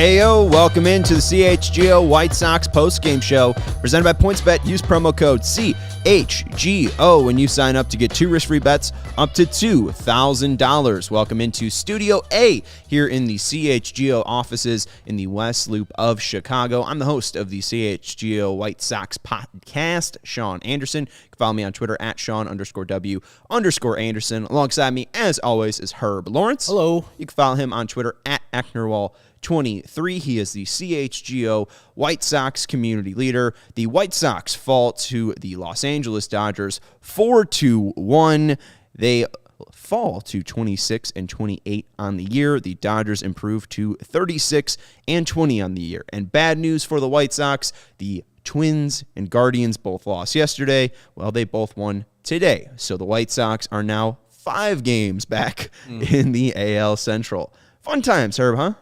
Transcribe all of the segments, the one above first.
Heyo, welcome into the CHGO White Sox postgame show presented by PointsBet. Use promo code CHGO when you sign up to get 2 risk-free bets up to $2,000. Welcome into Studio A here in the CHGO offices in the West Loop of Chicago. I'm the host of the CHGO White Sox podcast, Sean Anderson. You can follow me on Twitter at Sean_W_Anderson. Alongside me, as always, is Herb Lawrence. Hello. You can follow him on Twitter at Ecknerwall23. He is the CHGO White Sox community leader. The White Sox fall to the Los Angeles Dodgers 4-1. They fall to 26-28 on the year. The Dodgers improve to 36-20 on the year. And bad news for the White Sox, the Twins and Guardians both lost yesterday. Well, they both won today. So the White Sox are now 5 games back in the AL Central. Fun times, Herb, huh?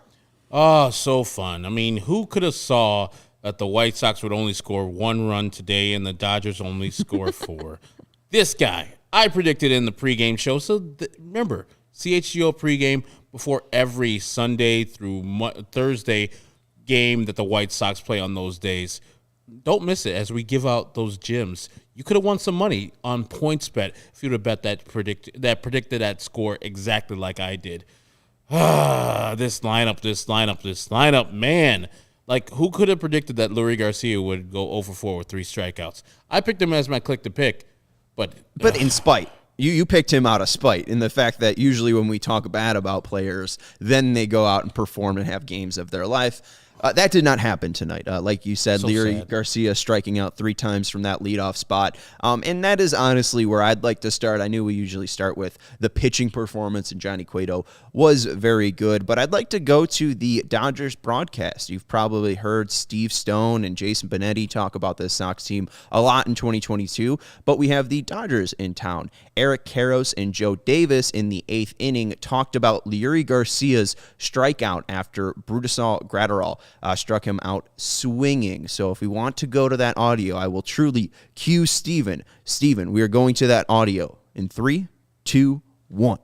Oh, so fun. I mean, who could have saw that the White Sox would only score 1 run today and the Dodgers only score 4? This guy, I predicted in the pregame show. So remember, CHGO pregame before every Sunday through Thursday game that the White Sox play on those days. Don't miss it as we give out those gems. You could have won some money on PointsBet if you would have bet that predicted that score exactly like I did. This lineup, man. Like, who could have predicted that Lurie Garcia would go 0 for 4 with 3 strikeouts? I picked him as my click to pick, but in spite. You picked him out of spite in the fact that usually when we talk bad about players, then they go out and perform and have games of their life. That did not happen tonight. Like you said, Lurie Garcia striking out 3 times from that leadoff spot. And that is honestly where I'd like to start. I knew we usually start with the pitching performance, and Johnny Cueto was very good. But I'd like to go to the Dodgers broadcast. You've probably heard Steve Stone and Jason Benetti talk about this Sox team a lot in 2022. But we have the Dodgers in town. Eric Karros and Joe Davis in the 8th inning talked about Lurie Garcia's strikeout after Brusdar Graterol struck him out swinging. So if we want to go to that audio, I will truly cue Steven. Steven, we are going to that audio in 3, 2, 1.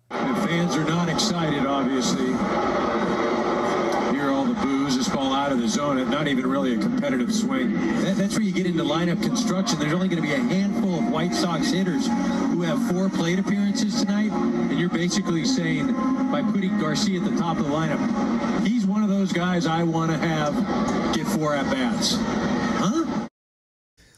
The fans are not excited, obviously. Hear all the boos just fall out of the zone. It's not even really a competitive swing. That's where you get into lineup construction. There's only going to be a handful of White Sox hitters who have 4 plate appearances tonight, and you're basically saying by putting Garcia at the top of the lineup, he's one of those guys I want to have get 4 at-bats.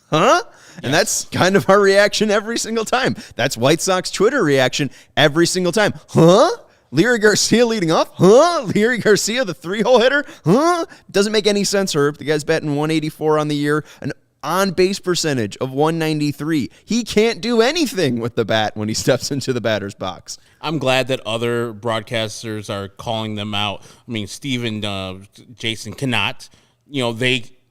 Huh? And that's kind of our reaction every single time. That's White Sox Twitter reaction every single time. Huh? Lurie Garcia leading off? Huh? Lurie Garcia, the 3-hole hitter? Huh? Doesn't make any sense, Herb. The guy's batting 184 on the year, an on-base percentage of 193. He can't do anything with the bat when he steps into the batter's box. I'm glad that other broadcasters are calling them out. I mean, Steve and Jason cannot. You know,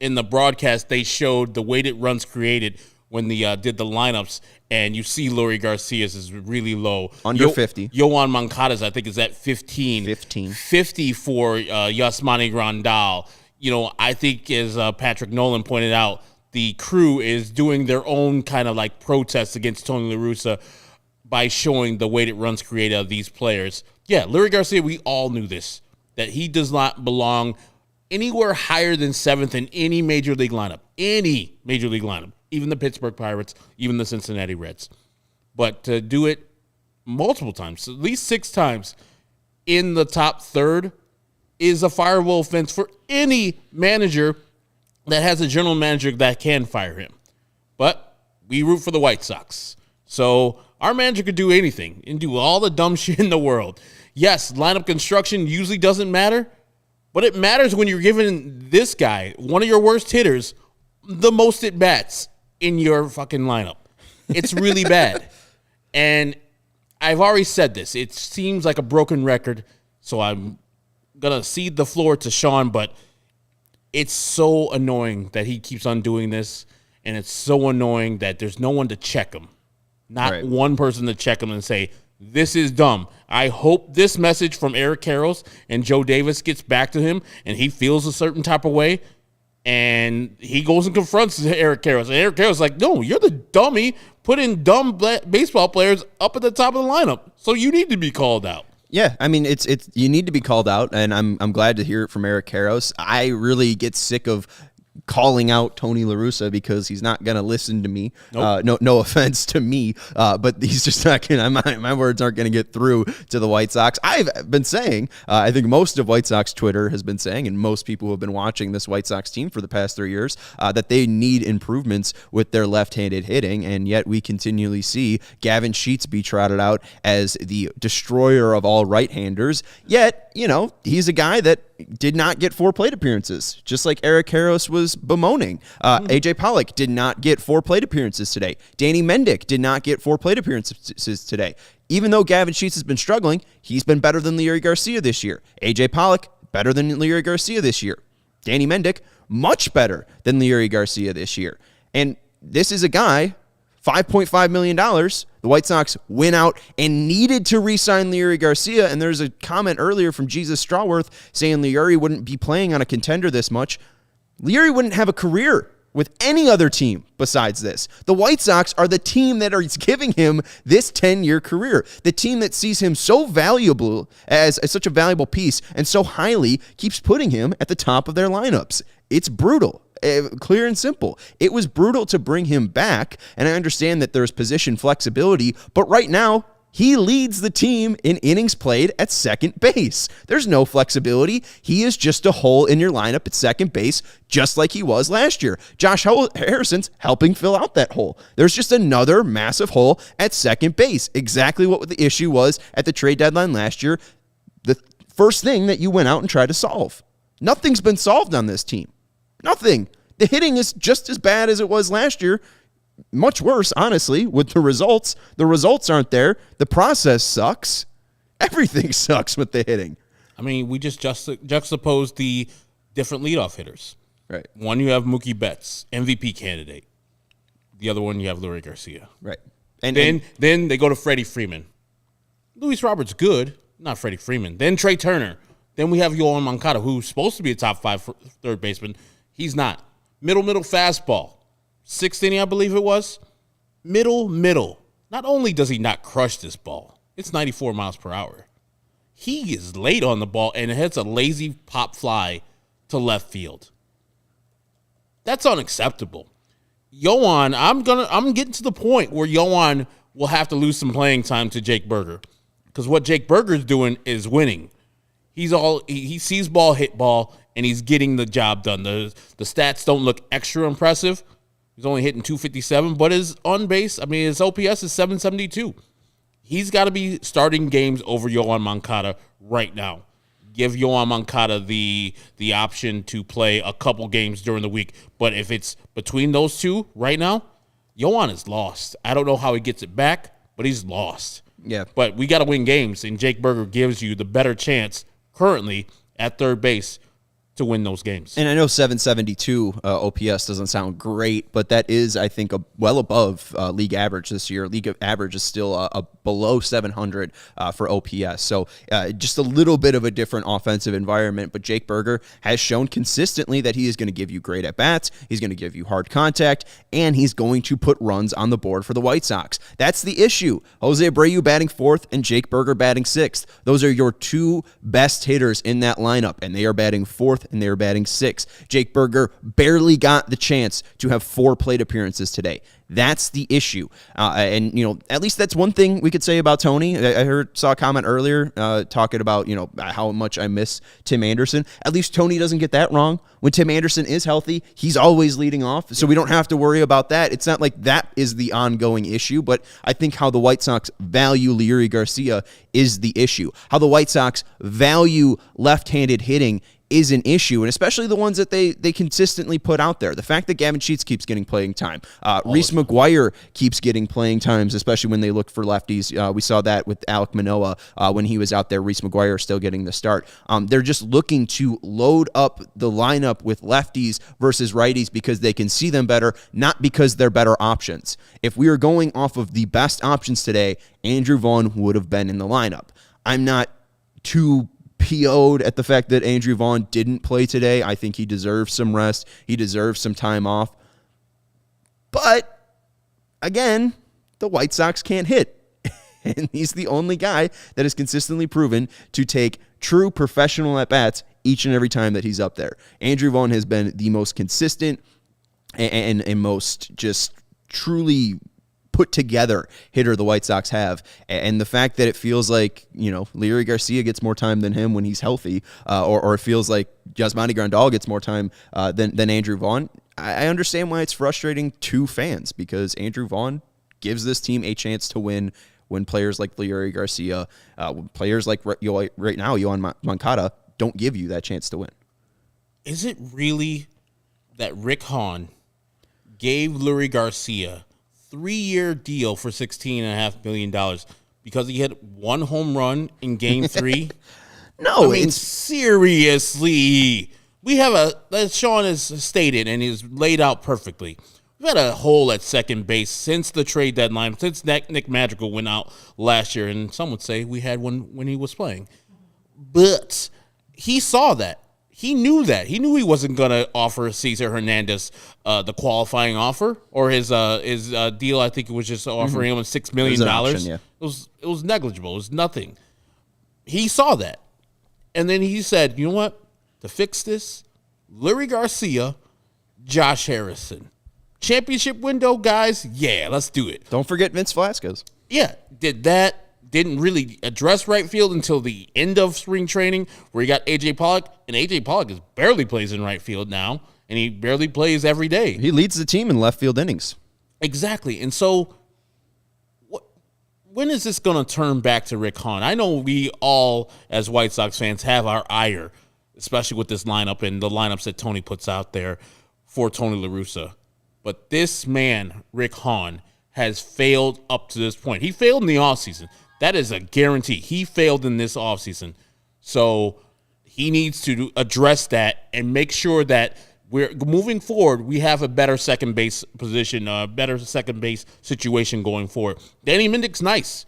in the broadcast, they showed the weighted runs created when they did the lineups, and you see Lurie Garcia's is really low. Under 50. Yoan Moncada's, I think, is at 15. 50 for Yasmani Grandal. You know, I think, as Patrick Nolan pointed out, the crew is doing their own kind of like protest against Tony La Russa by showing the weighted runs created of these players. Yeah, Lurie Garcia, we all knew this, that he does not belong anywhere higher than 7th in any major league lineup. Any major league lineup. Even the Pittsburgh Pirates, even the Cincinnati Reds. But to do it multiple times, at least 6 times in the top third, is a fireable offense for any manager that has a general manager that can fire him. But we root for the White Sox. So our manager could do anything and do all the dumb shit in the world. Yes, lineup construction usually doesn't matter, but it matters when you're giving this guy, one of your worst hitters, the most at-bats in your fucking lineup. It's really bad. And I've already said this. It seems like a broken record, so I'm going to cede the floor to Sean, but it's so annoying that he keeps on doing this, and it's so annoying that there's no one to check him. Not one person to check him and say, this is dumb. I hope this message from Eric Karros and Joe Davis gets back to him, and he feels a certain type of way, and he goes and confronts Eric Karros. And Eric Karros is like, no, you're the dummy putting dumb baseball players up at the top of the lineup, so you need to be called out. Yeah, I mean, it's you need to be called out, and I'm glad to hear it from Eric Karros. I really get sick of calling out Tony La Russa because he's not going to listen to me. Nope. No offense to me, but he's just not going to, my words aren't going to get through to the White Sox. I've been saying, I think most of White Sox Twitter has been saying, and most people who have been watching this White Sox team for the past 3 years, that they need improvements with their left-handed hitting, and yet we continually see Gavin Sheets be trotted out as the destroyer of all right-handers, yet, he's a guy that did not get 4 plate appearances, just like Eric Karros was bemoaning. A.J. Pollock did not get 4 plate appearances today. Danny Mendick did not get 4 plate appearances today. Even though Gavin Sheets has been struggling, he's been better than Leury Garcia this year. A.J. Pollock, better than Leury Garcia this year. Danny Mendick, much better than Leury Garcia this year. And this is a guy, $5.5 million. The White Sox went out and needed to re-sign Leury Garcia, and there's a comment earlier from Jesus Strawworth saying Leury wouldn't be playing on a contender this much. Leury wouldn't have a career with any other team besides this. The White Sox are the team that is giving him this 10-year career, the team that sees him so valuable as such a valuable piece and so highly keeps putting him at the top of their lineups. It's brutal. Clear and simple. It was brutal to bring him back, and I understand that there's position flexibility, but right now, he leads the team in innings played at second base. There's no flexibility. He is just a hole in your lineup at second base, just like he was last year. Josh Harrison's helping fill out that hole. There's just another massive hole at second base. Exactly what the issue was at the trade deadline last year. The first thing that you went out and tried to solve. Nothing's been solved on this team. Nothing. The hitting is just as bad as it was last year. Much worse, honestly, with the results. The results aren't there. The process sucks. Everything sucks with the hitting. I mean, we just juxtaposed the different leadoff hitters. Right. One, you have Mookie Betts, MVP candidate. The other one, you have Leury Garcia. Right. And then they go to Freddie Freeman. Luis Roberts, good. Not Freddie Freeman. Then Trey Turner. Then we have Yoan Moncada, who's supposed to be a top 5 third baseman. He's not. Middle fastball. 6th inning, I believe it was. Middle. Not only does he not crush this ball, it's 94 miles per hour. He is late on the ball and it hits a lazy pop fly to left field. That's unacceptable. Yoan, I'm getting to the point where Yoan will have to lose some playing time to Jake Berger. Because what Jake Berger's doing is winning. He sees ball, hit ball, and he's getting the job done. The stats don't look extra impressive. He's only hitting 257, but his on base, his OPS is 772. He's got to be starting games over Yoan Moncada right now. Give Yoan Moncada the option to play a couple games during the week. But if it's between those two right now, Yoan is lost. I don't know how he gets it back, but he's lost. Yeah. But we got to win games, and Jake Berger gives you the better chance currently at third base to win those games. And I know 772 OPS doesn't sound great, but that is, I think, well above league average this year. League average is still below 700 for OPS. So just a little bit of a different offensive environment, but Jake Berger has shown consistently that he is going to give you great at-bats, he's going to give you hard contact, and he's going to put runs on the board for the White Sox. That's the issue. Jose Abreu batting 4th and Jake Berger batting 6th. Those are your 2 best hitters in that lineup, and they are batting 4th and they were batting 6th. Jake Berger barely got the chance to have 4 plate appearances today. That's the issue. And, at least that's one thing we could say about Tony. I saw a comment earlier talking about, how much I miss Tim Anderson. At least Tony doesn't get that wrong. When Tim Anderson is healthy, he's always leading off, so we don't have to worry about that. It's not like that is the ongoing issue, but I think how the White Sox value Leury Garcia is the issue. How the White Sox value left-handed hitting is an issue, and especially the ones that they consistently put out there. The fact that Gavin Sheets keeps getting playing time. Reese McGuire keeps getting playing times, especially when they look for lefties. We saw that with Alek Manoah when he was out there. Reese McGuire still getting the start. They're just looking to load up the lineup with lefties versus righties because they can see them better, not because they're better options. If we are going off of the best options today, Andrew Vaughn would have been in the lineup. I'm not too PO'd at the fact that Andrew Vaughn didn't play today. I think he deserves some rest. He deserves some time off. But, again, the White Sox can't hit. And he's the only guy that is consistently proven to take true professional at-bats each and every time that he's up there. Andrew Vaughn has been the most consistent and most just truly put together hitter the White Sox have. And the fact that it feels like, Leury Garcia gets more time than him when he's healthy, or it feels like Yasmani Grandal gets more time than Andrew Vaughn, I understand why it's frustrating to fans, because Andrew Vaughn gives this team a chance to win when players like Leury Garcia, players like right now, Yohan Moncada, don't give you that chance to win. Is it really that Rick Hahn gave Leury Garcia 3-year deal for $16.5 million because he had one home run in Game 3? No, seriously. We have as Sean has stated and is laid out perfectly, we've had a hole at second base since the trade deadline, since Nick Madrigal went out last year, and some would say we had one when he was playing. But he saw that. He knew that. He knew he wasn't going to offer Cesar Hernandez the qualifying offer, or his deal. I think it was just offering him $6 million. Yeah. It was negligible. It was nothing. He saw that, and then he said, "You know what? To fix this, Leury Garcia, Josh Harrison, championship window, guys. Yeah, let's do it." Don't forget Vince Velasquez. Yeah, did that. Didn't really address right field until the end of spring training, where he got A.J. Pollock, and A.J. Pollock barely plays in right field now, and he barely plays every day. He leads the team in left field innings. Exactly. And so when is this going to turn back to Rick Hahn? I know we all, as White Sox fans, have our ire, especially with this lineup and the lineups that Tony puts out there for Tony La Russa. But this man, Rick Hahn, has failed up to this point. He failed in the offseason. That is a guarantee. He failed in this offseason. So he needs to address that and make sure that we're moving forward, we have a better second base position, a better second base situation going forward. Danny Mendick's nice,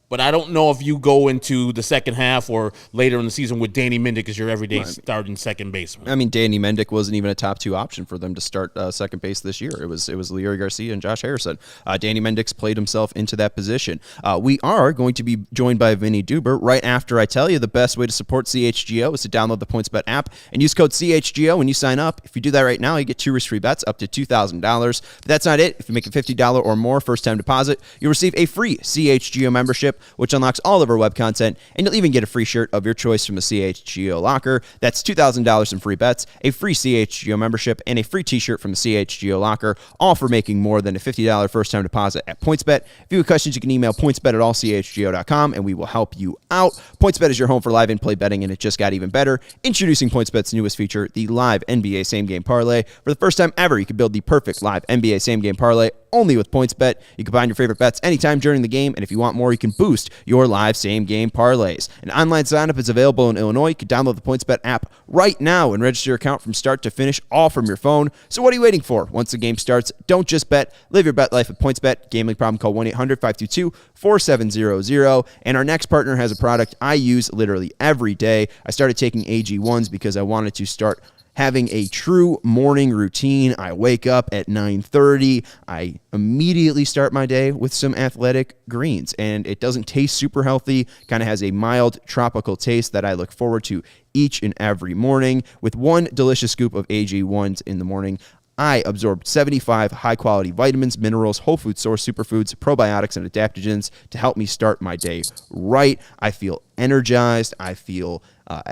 but I don't know if you go into the second half or later in the season with Danny Mendick as your everyday starting second baseman. I mean, Danny Mendick wasn't even a top 2 option for them to start second base this year. It was Leury Garcia and Josh Harrison. Danny Mendick's played himself into that position. We are going to be joined by Vinnie Duber right after I tell you the best way to support CHGO is to download the PointsBet app and use code CHGO when you sign up. If you do that right now, you get 2 risk-free bets up to $2,000. But that's not it. If you make a $50 or more first-time deposit, you'll receive a free CHGO membership, which unlocks all of our web content, and you'll even get a free shirt of your choice from the CHGO locker. That's $2,000 in free bets, a free CHGO membership, and a free t-shirt from the CHGO locker, all for making more than a $50 first-time deposit at PointsBet. If you have questions, you can email pointsbet@allchgo.com, and we will help you out. PointsBet is your home for live in-play betting, and it just got even better. Introducing PointsBet's newest feature, the live NBA same-game parlay. For the first time ever, you can build the perfect live NBA same-game parlay only with PointsBet. You can find your favorite bets anytime during the game, and if you want more, you can boost your live same-game parlays. An online sign-up is available in Illinois. You can download the PointsBet app right now and register your account from start to finish, all from your phone. So what are you waiting for? Once the game starts, don't just bet. Live your bet life with PointsBet. Gambling problem, call 1-800-522-4700. And our next partner has a product I use literally every day. I started taking AG1s because I wanted to start having a true morning routine. I wake up at 9:30. I immediately start my day with some Athletic Greens, and it doesn't taste super healthy. Kind of has a mild tropical taste that I look forward to each and every morning. With one delicious scoop of AG1s in the morning, I absorbed 75 high-quality vitamins, minerals, whole food source superfoods, probiotics, and adaptogens to help me start my day right. I feel energized. I feel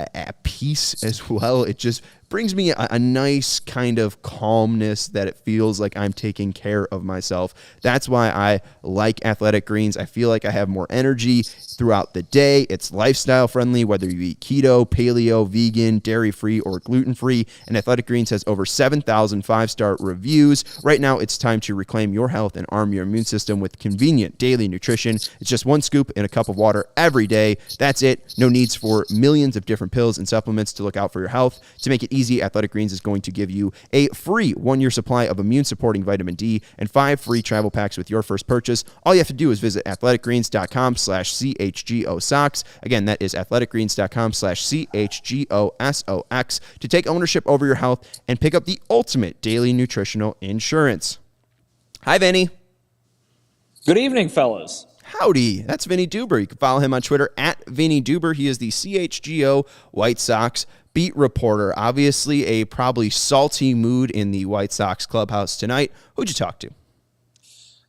at peace as well. It just brings me a nice kind of calmness that it feels like I'm taking care of myself. That's why I like Athletic Greens. I feel like I have more energy throughout the day. It's lifestyle friendly, whether you eat keto, paleo, vegan, dairy-free, or gluten-free. And Athletic Greens has over 7,000 5-star reviews. Right now, it's time to reclaim your health and arm your immune system with convenient daily nutrition. It's just one scoop in a cup of water every day. That's it. No needs for millions of different pills and supplements to look out for your health. To make it easy, Athletic Greens is going to give you a free 1-year supply of immune-supporting vitamin D and 5 free travel packs with your first purchase. All you have to do is visit athleticgreens.com/CHGO Sox. Again, that is athleticgreens.com/CHGO SOX to take ownership over your health and pick up the ultimate daily nutritional insurance. Hi, Vinny. Good evening, fellas. Howdy, that's Vinnie Duber. You can follow him on Twitter at Vinnie Duber. He is the CHGO White Sox beat reporter. Obviously, a probably salty mood in the White Sox clubhouse tonight. Who'd you talk to?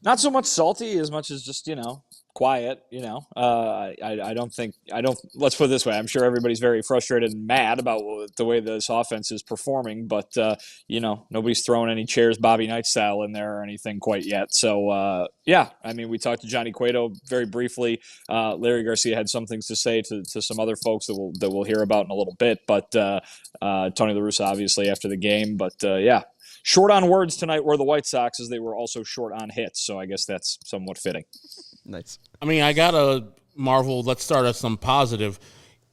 Not so much salty as much as just, quiet, let's put it this way. I'm sure everybody's very frustrated and mad about the way this offense is performing, but, nobody's throwing any chairs Bobby Knight style in there or anything quite yet. So, we talked to Johnny Cueto very briefly. Larry Garcia had some things to say to some other folks that we'll hear about in a little bit, but Tony La Russa obviously after the game, but short on words tonight were the White Sox, as they were also short on hits. So I guess that's somewhat fitting. Nice. I got to marvel. Let's start at some positive.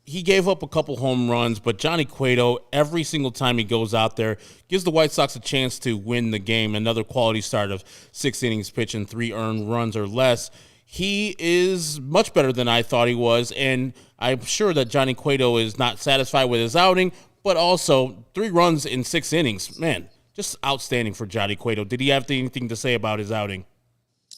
He gave up a couple home runs, but Johnny Cueto, every single time he goes out there, gives the White Sox a chance to win the game. Another quality start of 6 innings pitched and 3 earned runs or less. He is much better than I thought he was, and I'm sure that Johnny Cueto is not satisfied with his outing, but also 3 runs in 6 innings. Man, just outstanding for Johnny Cueto. Did he have anything to say about his outing?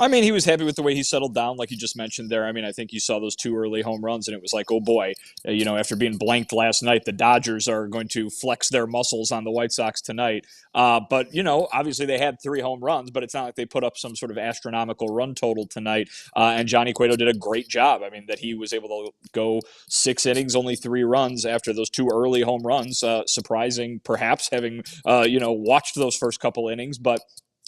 He was happy with the way he settled down, like you just mentioned there. I think you saw those 2 early home runs, and it was like, oh boy, after being blanked last night, the Dodgers are going to flex their muscles on the White Sox tonight. But obviously they had 3 home runs, but it's not like they put up some sort of astronomical run total tonight. And Johnny Cueto did a great job. That he was able to go 6 innings, only 3 runs after those 2 early home runs. Surprising, perhaps, having watched those first couple innings, but.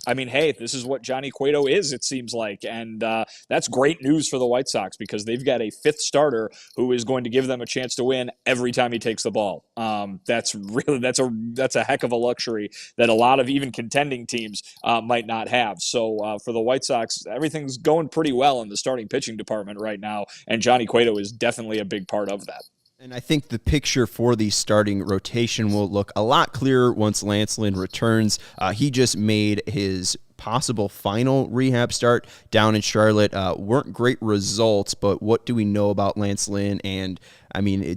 Hey, this is what Johnny Cueto is, it seems like. And that's great news for the White Sox because they've got a 5th starter who is going to give them a chance to win every time he takes the ball. That's a heck of a luxury that a lot of even contending teams might not have. So for the White Sox, everything's going pretty well in the starting pitching department right now. And Johnny Cueto is definitely a big part of that. And I think the picture for the starting rotation will look a lot clearer once Lance Lynn returns. He just made his possible final rehab start down in Charlotte. Weren't great results, but what do we know about Lance Lynn? And,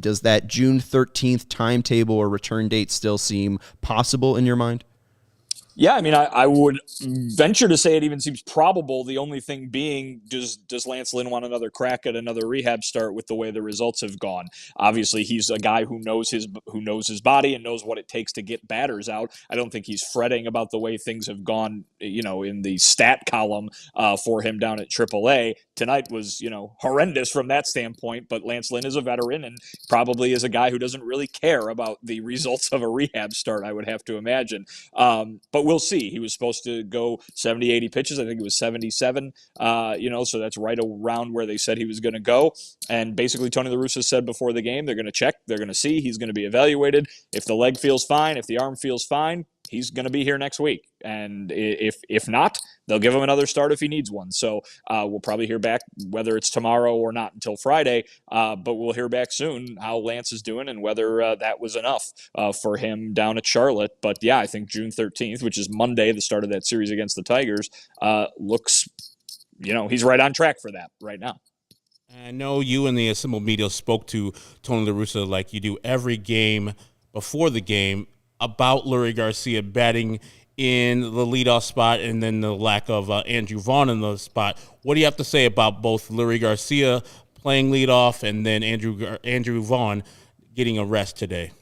does that June 13th timetable or return date still seem possible in your mind? Yeah, I would venture to say it even seems probable. The only thing being, does Lance Lynn want another crack at another rehab start with the way the results have gone? Obviously, he's a guy who knows his body and knows what it takes to get batters out. I don't think he's fretting about the way things have gone, in the stat column for him down at AAA. Tonight was, horrendous from that standpoint, but Lance Lynn is a veteran and probably is a guy who doesn't really care about the results of a rehab start, I would have to imagine. But we'll see. He was supposed to go 70, 80 pitches. I think it was 77, so that's right around where they said he was going to go. And basically Tony La Russa said before the game, they're going to check, they're going to see, he's going to be evaluated. If the leg feels fine, if the arm feels fine, he's going to be here next week. And if not, they'll give him another start if he needs one. So we'll probably hear back whether it's tomorrow or not until Friday. But we'll hear back soon how Lance is doing and whether that was enough for him down at Charlotte. But yeah, I think June 13th, which is Monday, the start of that series against the Tigers, looks, he's right on track for that right now. I know you and the assembled media spoke to Tony La Russa like you do every game before the game about Leury Garcia batting in the leadoff spot and then the lack of Andrew Vaughn in the spot. What do you have to say about both Leury Garcia playing leadoff and then Andrew Vaughn getting a rest today?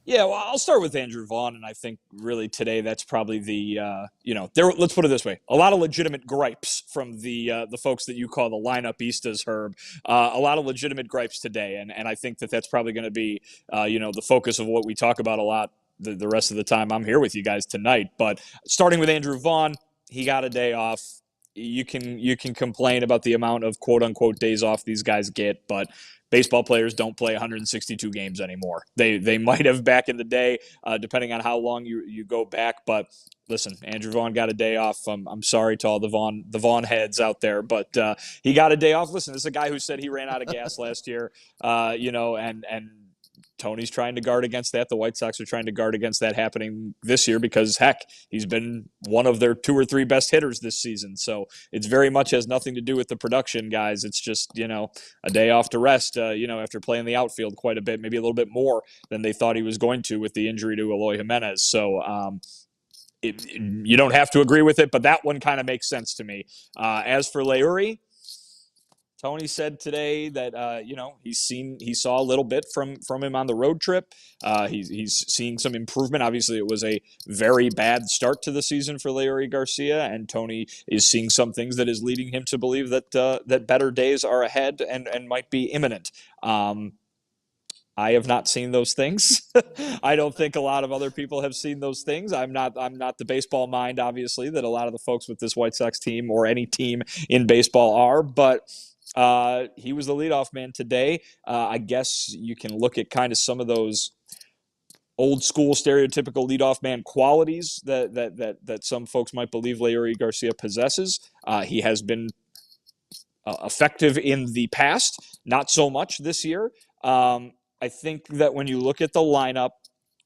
Yeah, well, I'll start with Andrew Vaughn, and I think really today that's probably the let's put it this way: a lot of legitimate gripes from the folks that you call the lineup-istas, Herb. A lot of legitimate gripes today, and I think that's probably going to be the focus of what we talk about a lot the rest of the time I'm here with you guys tonight. But starting with Andrew Vaughn, he got a day off. You can complain about the amount of quote unquote days off these guys get, but baseball players don't play 162 games anymore. They might have back in the day, depending on how long you go back. But listen, Andrew Vaughn got a day off. I'm sorry to all the Vaughn heads out there, but he got a day off. Listen, this is a guy who said he ran out of gas last year, and Tony's trying to guard against that. The White Sox are trying to guard against that happening this year because, heck, he's been one of their 2 or 3 best hitters this season. So it's very much has nothing to do with the production, guys. It's just, a day off to rest, after playing the outfield quite a bit, maybe a little bit more than they thought he was going to with the injury to Eloy Jimenez. So you don't have to agree with it, but that one kind of makes sense to me. As for Leury, Tony said today that he saw a little bit from him on the road trip. He's seeing some improvement. Obviously, it was a very bad start to the season for Leury Garcia, and Tony is seeing some things that is leading him to believe that better days are ahead and might be imminent. I have not seen those things. I don't think a lot of other people have seen those things. I'm not the baseball mind, obviously, that a lot of the folks with this White Sox team or any team in baseball are, but he was the leadoff man today. I guess you can look at kind of some of those old school stereotypical leadoff man qualities that some folks might believe Leury Garcia possesses. He has been effective in the past, not so much this year. I think that when you look at the lineup,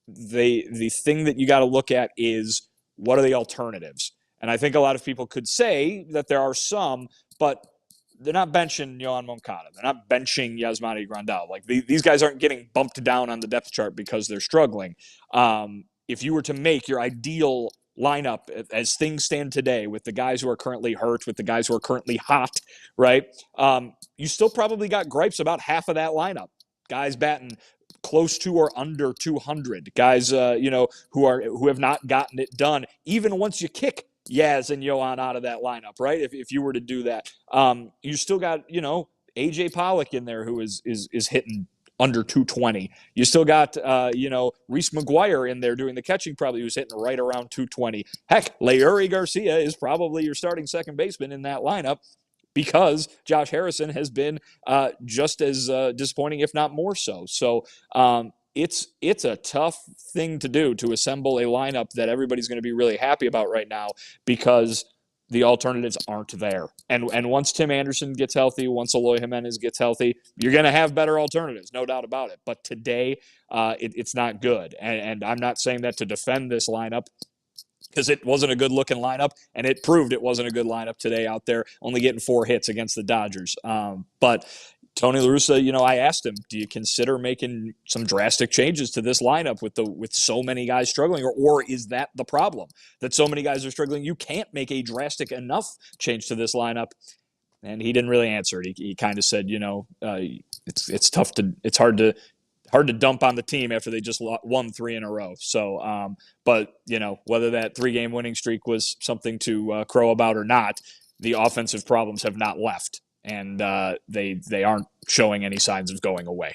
the thing that you got to look at is what are the alternatives. And I think a lot of people could say that there are some, but they're not benching Yohan Moncada. They're not benching Yasmani Grandal. Like these guys aren't getting bumped down on the depth chart because they're struggling. If you were to make your ideal lineup as things stand today with the guys who are currently hurt, with the guys who are currently hot, right? You still probably got gripes about half of that lineup. Guys batting close to or under 200. Guys, who have not gotten it done. Even once you kick Yaz and Yohan out of that lineup, right? If you were to do that, you still got AJ Pollock in there who is hitting under 220. You still got Reese McGuire in there doing the catching, probably who's hitting right around 220. Heck, Leury Garcia is probably your starting second baseman in that lineup, because Josh Harrison has been just as disappointing, if not more so. So it's a tough thing to do, to assemble a lineup that everybody's going to be really happy about right now, because the alternatives aren't there. And once Tim Anderson gets healthy, once Eloy Jimenez gets healthy, you're going to have better alternatives, no doubt about it. But today, it's not good. And I'm not saying that to defend this lineup, because it wasn't a good-looking lineup, and it proved it wasn't a good lineup today out there, only getting 4 hits against the Dodgers. But Tony La Russa, I asked him, do you consider making some drastic changes to this lineup with so many guys struggling, or is that the problem, that so many guys are struggling? You can't make a drastic enough change to this lineup. And he didn't really answer it. He kind of said, it's tough it's hard to dump on the team after they just won 3 in a row. So, but whether that 3-game winning streak was something to crow about or not, the offensive problems have not left, and they aren't showing any signs of going away.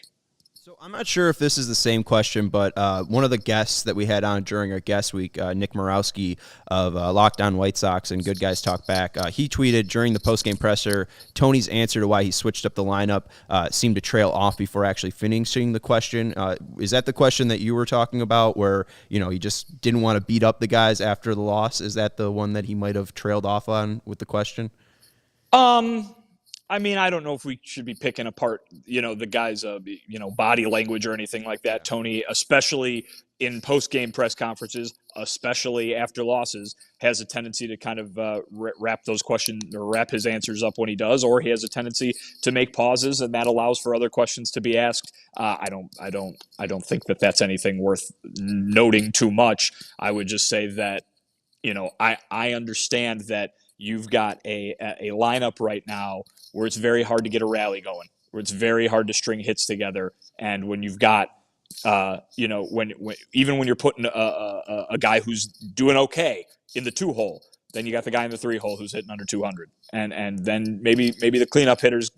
So I'm not sure if this is the same question, but one of the guests that we had on during our guest week, Nick Morawski of Lockdown White Sox and Good Guys Talk Back, he tweeted during the postgame presser, Tony's answer to why he switched up the lineup seemed to trail off before actually finishing the question. Is that the question that you were talking about, where he just didn't want to beat up the guys after the loss? Is that the one that he might have trailed off on with the question? I mean, I don't know if we should be picking apart, the guys' body language or anything like that. Tony, especially in post-game press conferences, especially after losses, has a tendency to kind of wrap those questions or wrap his answers up when he does, or he has a tendency to make pauses, and that allows for other questions to be asked. I don't think that that's anything worth noting too much. I would just say that, I understand that you've got a lineup right now where it's very hard to get a rally going, where it's very hard to string hits together. And when you've got, when you're putting a guy who's doing okay in the 2-hole, then you got the guy in the 3-hole who's hitting under 200. And then maybe the cleanup hitter's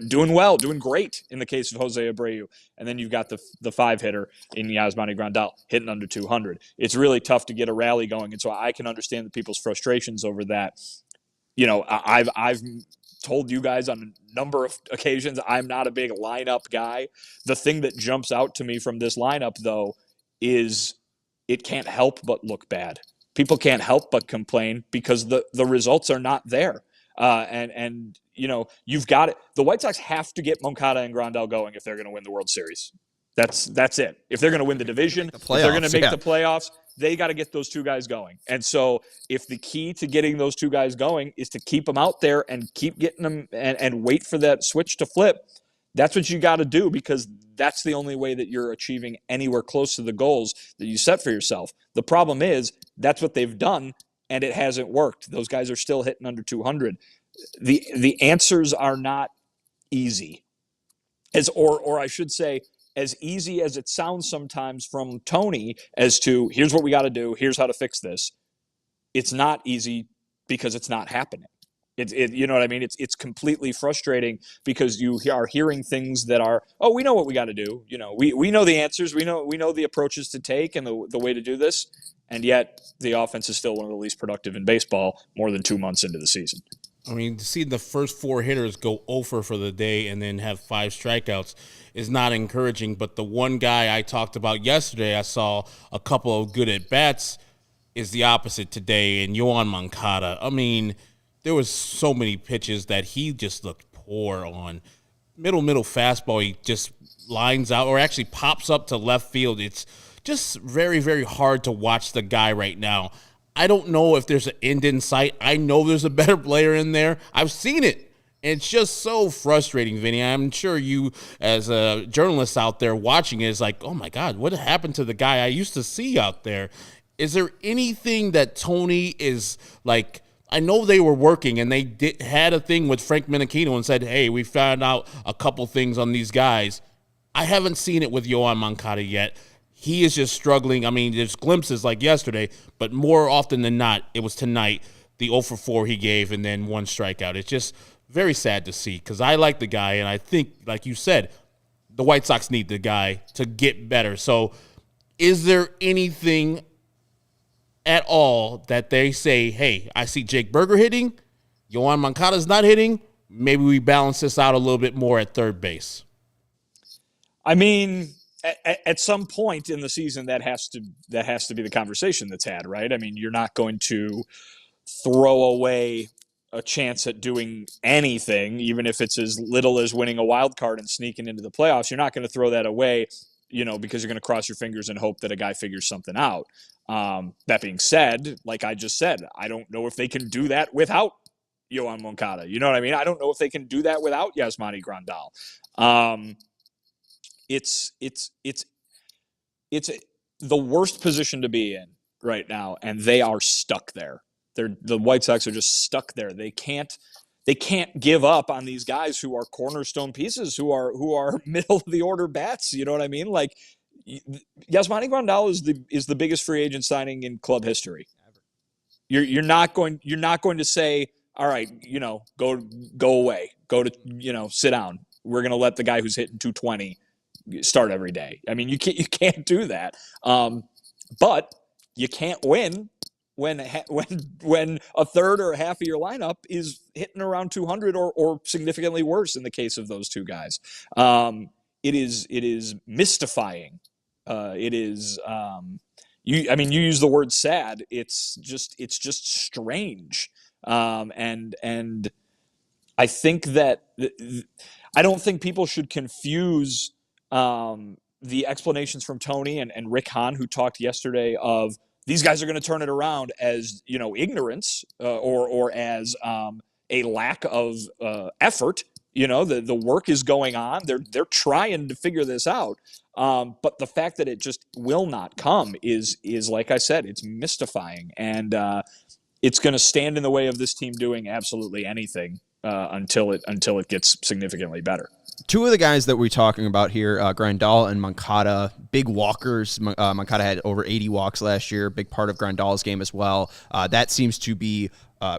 doing well, doing great in the case of Jose Abreu. And then you've got the 5-hitter in Yasmani Grandal hitting under 200. It's really tough to get a rally going. And so I can understand the people's frustrations over that. I've told you guys on a number of occasions, I'm not a big lineup guy. The thing that jumps out to me from this lineup, though, is it can't help but look bad. People can't help but complain because the results are not there. And you've got it. The White Sox have to get Moncada and Grandal going if they're going to win the World Series. That's it. If they're going to win the division, if they're going to make the playoffs, they got to get those 2 guys going. And so if the key to getting those 2 guys going is to keep them out there and keep getting them and wait for that switch to flip, that's what you got to do, because that's the only way that you're achieving anywhere close to the goals that you set for yourself. The problem is that's what they've done, and it hasn't worked. Those guys are still hitting under 200. The answers are not easy. Or I should say, as easy as it sounds sometimes from Tony as to here's what we got to do, here's how to fix this. It's not easy because it's not happening. You know what I mean? It's completely frustrating because you are hearing things that are, oh, we know what we got to do. You know, we know the answers. We know the approaches to take and the way to do this. And yet the offense is still one of the least productive in baseball more than 2 months into the season. I mean, to see the first 4 hitters go 0 for the day and then have 5 strikeouts is not encouraging. But the one guy I talked about yesterday, I saw a couple of good at-bats, is the opposite today, and Yoan Moncada. I mean, there was so many pitches that he just looked poor on. Middle fastball, he just lines out or actually pops up to left field. It's just very, very hard to watch the guy right now. I don't know if there's an end in sight. I know there's a better player in there. I've seen it. It's just so frustrating, Vinny. I'm sure you, as a journalist out there watching it, is like, oh, my God, what happened to the guy I used to see out there? Is there anything that Tony is like? I know they were working and they had a thing with Frank Menachino and said, hey, we found out a couple things on these guys. I haven't seen it with Yoan Moncada yet. He is just struggling. I mean, there's glimpses like yesterday, but more often than not, it was tonight, the 0 for 4 he gave and then 1 strikeout. It's just very sad to see because I like the guy, and I think, like you said, the White Sox need the guy to get better. So is there anything at all that they say, hey, I see Jake Berger hitting, Yoan Moncada's not hitting, maybe we balance this out a little bit more at third base? I mean, at some point in the season, that has to be the conversation that's had, right? I mean, you're not going to throw away a chance at doing anything, even if it's as little as winning a wild card and sneaking into the playoffs. You're not going to throw that away, because you're going to cross your fingers and hope that a guy figures something out. That being said, like I just said, I don't know if they can do that without Yoan Moncada. You know what I mean? I don't know if they can do that without Yasmani Grandal. It's the worst position to be in right now, and they are stuck there. The White Sox are just stuck there. They can't give up on these guys who are cornerstone pieces, who are middle of the order bats. You know what I mean? Like Yasmani Grandal is the biggest free agent signing in club history. You're not going to say, all right, go away, go to sit down. We're going to let the guy who's hitting 220 start every day. I mean, you can't do that. But you can't win when a third or a half of your lineup is hitting around 200 or significantly worse in the case of those two guys. It is mystifying. It is you use the word sad. It's just strange. And I think that I don't think people should confuse the explanations from Tony and Rick Hahn, who talked yesterday of these guys are going to turn it around as ignorance or as a lack of effort. The work is going on. They're trying to figure this out. But the fact that it just will not come is like I said, it's mystifying, and it's going to stand in the way of this team doing absolutely anything until it gets significantly better. Two of the guys that we're talking about here, Grandal and Moncada, big walkers. Moncada had over 80 walks last year, big part of Grandal's game as well. That seems to be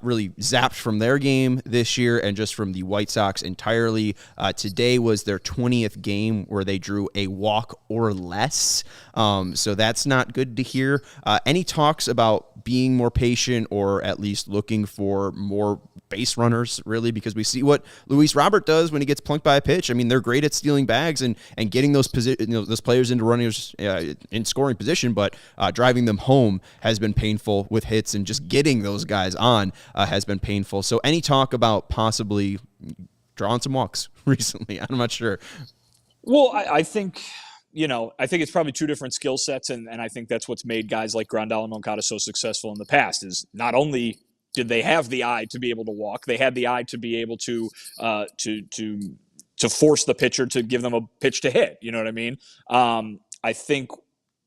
really zapped from their game this year and just from the White Sox entirely. Today was their 20th game where they drew a walk or less. So that's not good to hear. Any talks about being more patient or at least looking for more base runners, really, because we see what Luis Robert does when he gets plunked by a pitch. I mean, they're great at stealing bags and getting those those players into runners in scoring position, but driving them home has been painful with hits, and just getting those guys on has been painful. So any talk about possibly drawing some walks recently? I'm not sure. Well, I think it's probably two different skill sets, and I think that's what's made guys like Grandal and Moncada so successful in the past, is not only did they have the eye to be able to walk, they had the eye to be able to force the pitcher to give them a pitch to hit. You know what I mean? I think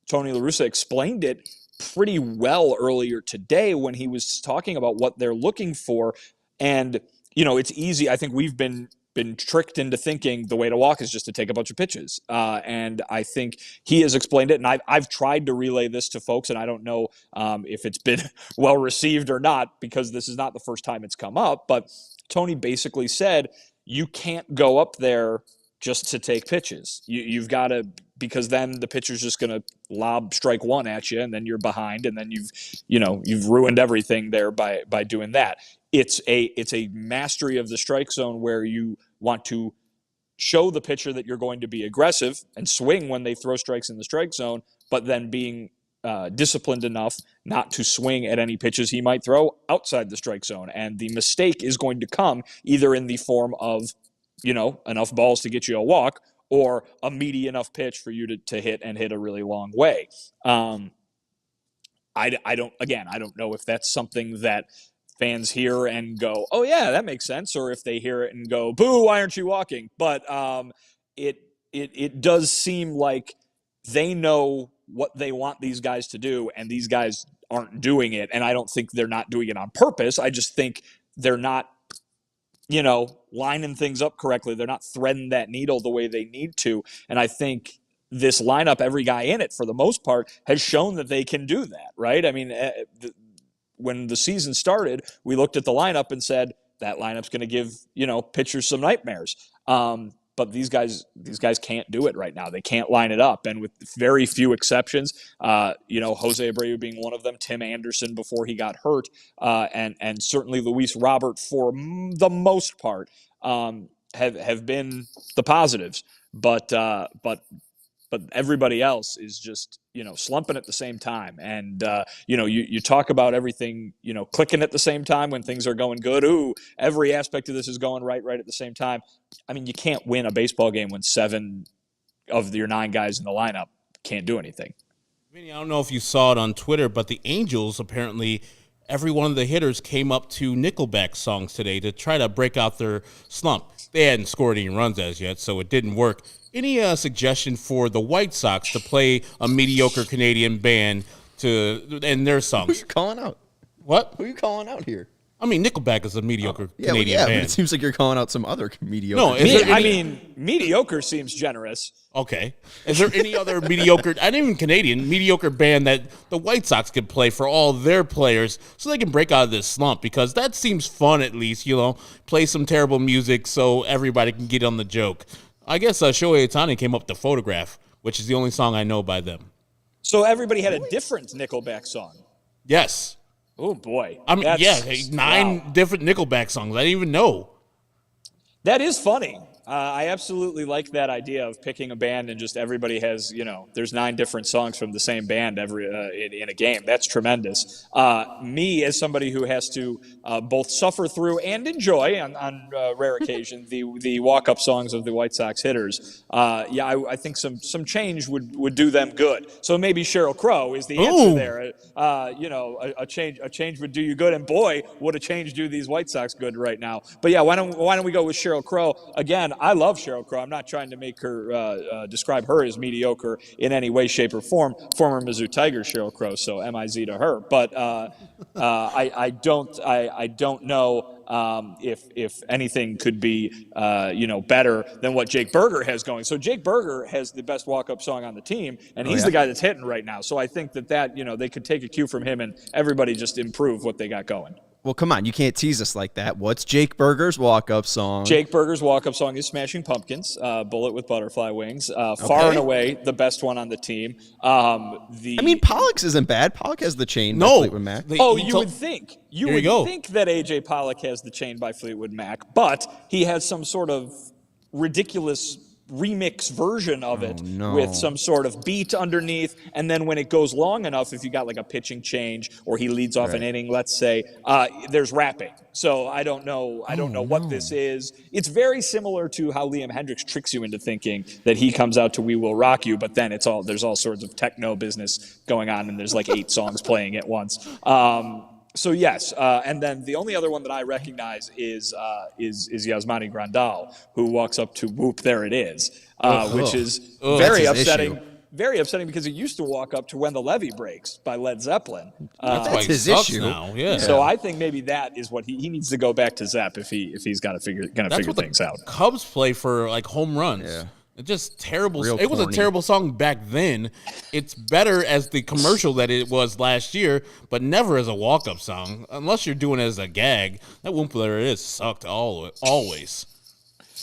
Tony La Russa explained it pretty well earlier today when he was talking about what they're looking for. And, it's easy. I think we've been been tricked into thinking the way to walk is just to take a bunch of pitches. And I think he has explained it. And I've tried to relay this to folks, and I don't know if it's been well received or not, because this is not the first time it's come up. But Tony basically said, you can't go up there just to take pitches. You've got to, because then the pitcher's just going to lob strike one at you, and then you're behind, and then you've ruined everything there by doing that. It's a mastery of the strike zone where you want to show the pitcher that you're going to be aggressive and swing when they throw strikes in the strike zone, but then being disciplined enough not to swing at any pitches he might throw outside the strike zone. And the mistake is going to come either in the form of, enough balls to get you a walk, or a meaty enough pitch for you to hit a really long way. I don't know if that's something that fans hear and go, oh yeah, that makes sense, or if they hear it and go, boo, why aren't you walking? But it does seem like they know what they want these guys to do, and these guys aren't doing it. And I don't think they're not doing it on purpose. I just think they're not, lining things up correctly. They're not threading that needle the way they need to. And I think this lineup, every guy in it, for the most part, has shown that they can do that, right? I mean, when the season started, we looked at the lineup and said, that lineup's going to give, pitchers some nightmares. But these guys can't do it right now. They can't line it up. And with very few exceptions, Jose Abreu being one of them, Tim Anderson before he got hurt, and certainly Luis Robert for the most part, have been the positives. But everybody else is just, slumping at the same time. And, you talk about everything, clicking at the same time when things are going good. Ooh, every aspect of this is going right at the same time. I mean, you can't win a baseball game when 7 of your 9 guys in the lineup can't do anything. Vinny, I don't know if you saw it on Twitter, but the Angels, apparently, every one of the hitters came up to Nickelback songs today to try to break out their slump. They hadn't scored any runs as yet, so it didn't work. Any suggestion for the White Sox to play a mediocre Canadian band and their songs? Who are you calling out? What? Who are you calling out here? I mean, Nickelback is a mediocre Canadian band. But it seems like you're calling out some other mediocre. No, mediocre seems generous. Okay. Is there any other mediocre, not even Canadian, mediocre band that the White Sox could play for all their players so they can break out of this slump? Because that seems fun, at least, play some terrible music so everybody can get on the joke. I guess Shohei Ohtani came up with The Photograph, which is the only song I know by them. So everybody had a different Nickelback song. Yes. Oh, boy. 9 different Nickelback songs. I didn't even know. That is funny. I absolutely like that idea of picking a band and just everybody has, there's 9 different songs from the same band in a game. That's tremendous. Me, as somebody who has to both suffer through and enjoy on rare occasion the walk-up songs of the White Sox hitters, I think some change would do them good. So maybe Sheryl Crow is the answer there. A change would do you good, and boy, would a change do these White Sox good right now. But yeah, why don't we go with Sheryl Crow again? I love Sheryl Crow. I'm not trying to make her describe her as mediocre in any way, shape, or form. Former Mizzou Tigers Sheryl Crow, so MIZ to her. But I don't know if anything could be better than what Jake Berger has going. So Jake Berger has the best walk-up song on the team, and he's the guy that's hitting right now. So I think that they could take a cue from him, and everybody just improve what they got going. Well, come on. You can't tease us like that. What's Jake Berger's walk-up song? Jake Berger's walk-up song is Smashing Pumpkins, Bullet with Butterfly Wings. Far and away the best one on the team. Pollock's isn't bad. Pollock has the chain by Fleetwood Mac. You would think. You would think that A.J. Pollock has the chain by Fleetwood Mac, but he has some sort of ridiculous remix version of it with some sort of beat underneath, and then when it goes long enough, if you got like a pitching change or he leads off an inning, let's say, there's rapping. So I don't know what this is. It's very similar to how Liam Hendricks tricks you into thinking that he comes out to We Will Rock You, but then there's all sorts of techno business going on, and there's like 8 songs playing at once. So yes, and then the only other one that I recognize is Yasmani Grandal, who walks up to "Whoop, there it is," which is very upsetting. very upsetting because he used to walk up to When the Levee Breaks by Led Zeppelin. That's why his sucks issue now. Yeah. So I think maybe that is what he needs to go back to Zepp if he's got to figure things out. Cubs play for like home runs. Yeah. It's just terrible. Real It was a corny. terrible song back then. It's better as the commercial that it was last year, but never as a walk-up song. Unless you're doing it as a gag. That Whoop There It Is sucked always.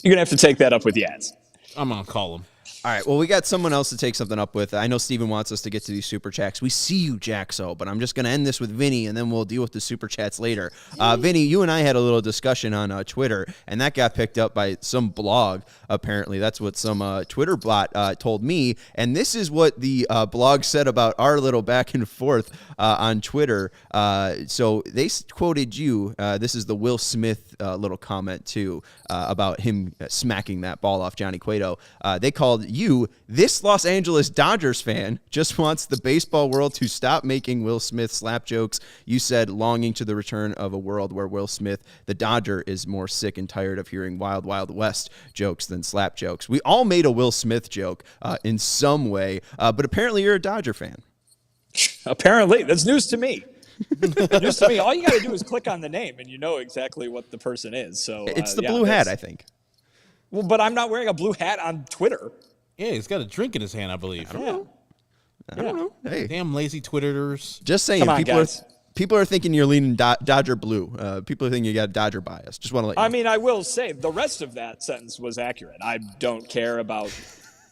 You're going to have to take that up with Yaz. I'm going to call him. All right, well, we got someone else to take something up with. I know Steven wants us to get to these super chats. We see you, Jaxo, but I'm just going to end this with Vinny, and then we'll deal with the super chats later. Vinny, you and I had a little discussion on Twitter, and that got picked up by some blog, apparently. That's what some Twitter bot told me, and this is what the blog said about our little back and forth on Twitter. So they quoted you. This is the Will Smith little comment, too, about him smacking that ball off Johnny Cueto. They called you, this Los Angeles Dodgers fan just wants the baseball world to stop making Will Smith slap jokes. You said longing to the return of a world where Will Smith, the Dodger, is more sick and tired of hearing Wild Wild West jokes than slap jokes. We all made a Will Smith joke in some way, but apparently you're a Dodger fan. Apparently. That's news to me. News to me. All you got to do is click on the name, and you know exactly what the person is. So It's the blue hat, I think. Well, but I'm not wearing a blue hat on Twitter. Yeah, he's got a drink in his hand, I believe. I don't know. Hey, Damn lazy Twitterers. just saying, Come on, guys. people are thinking you're leaning Dodger blue. People are thinking you got a Dodger bias. Just want to let you know. I mean, I will say the rest of that sentence was accurate. I don't care about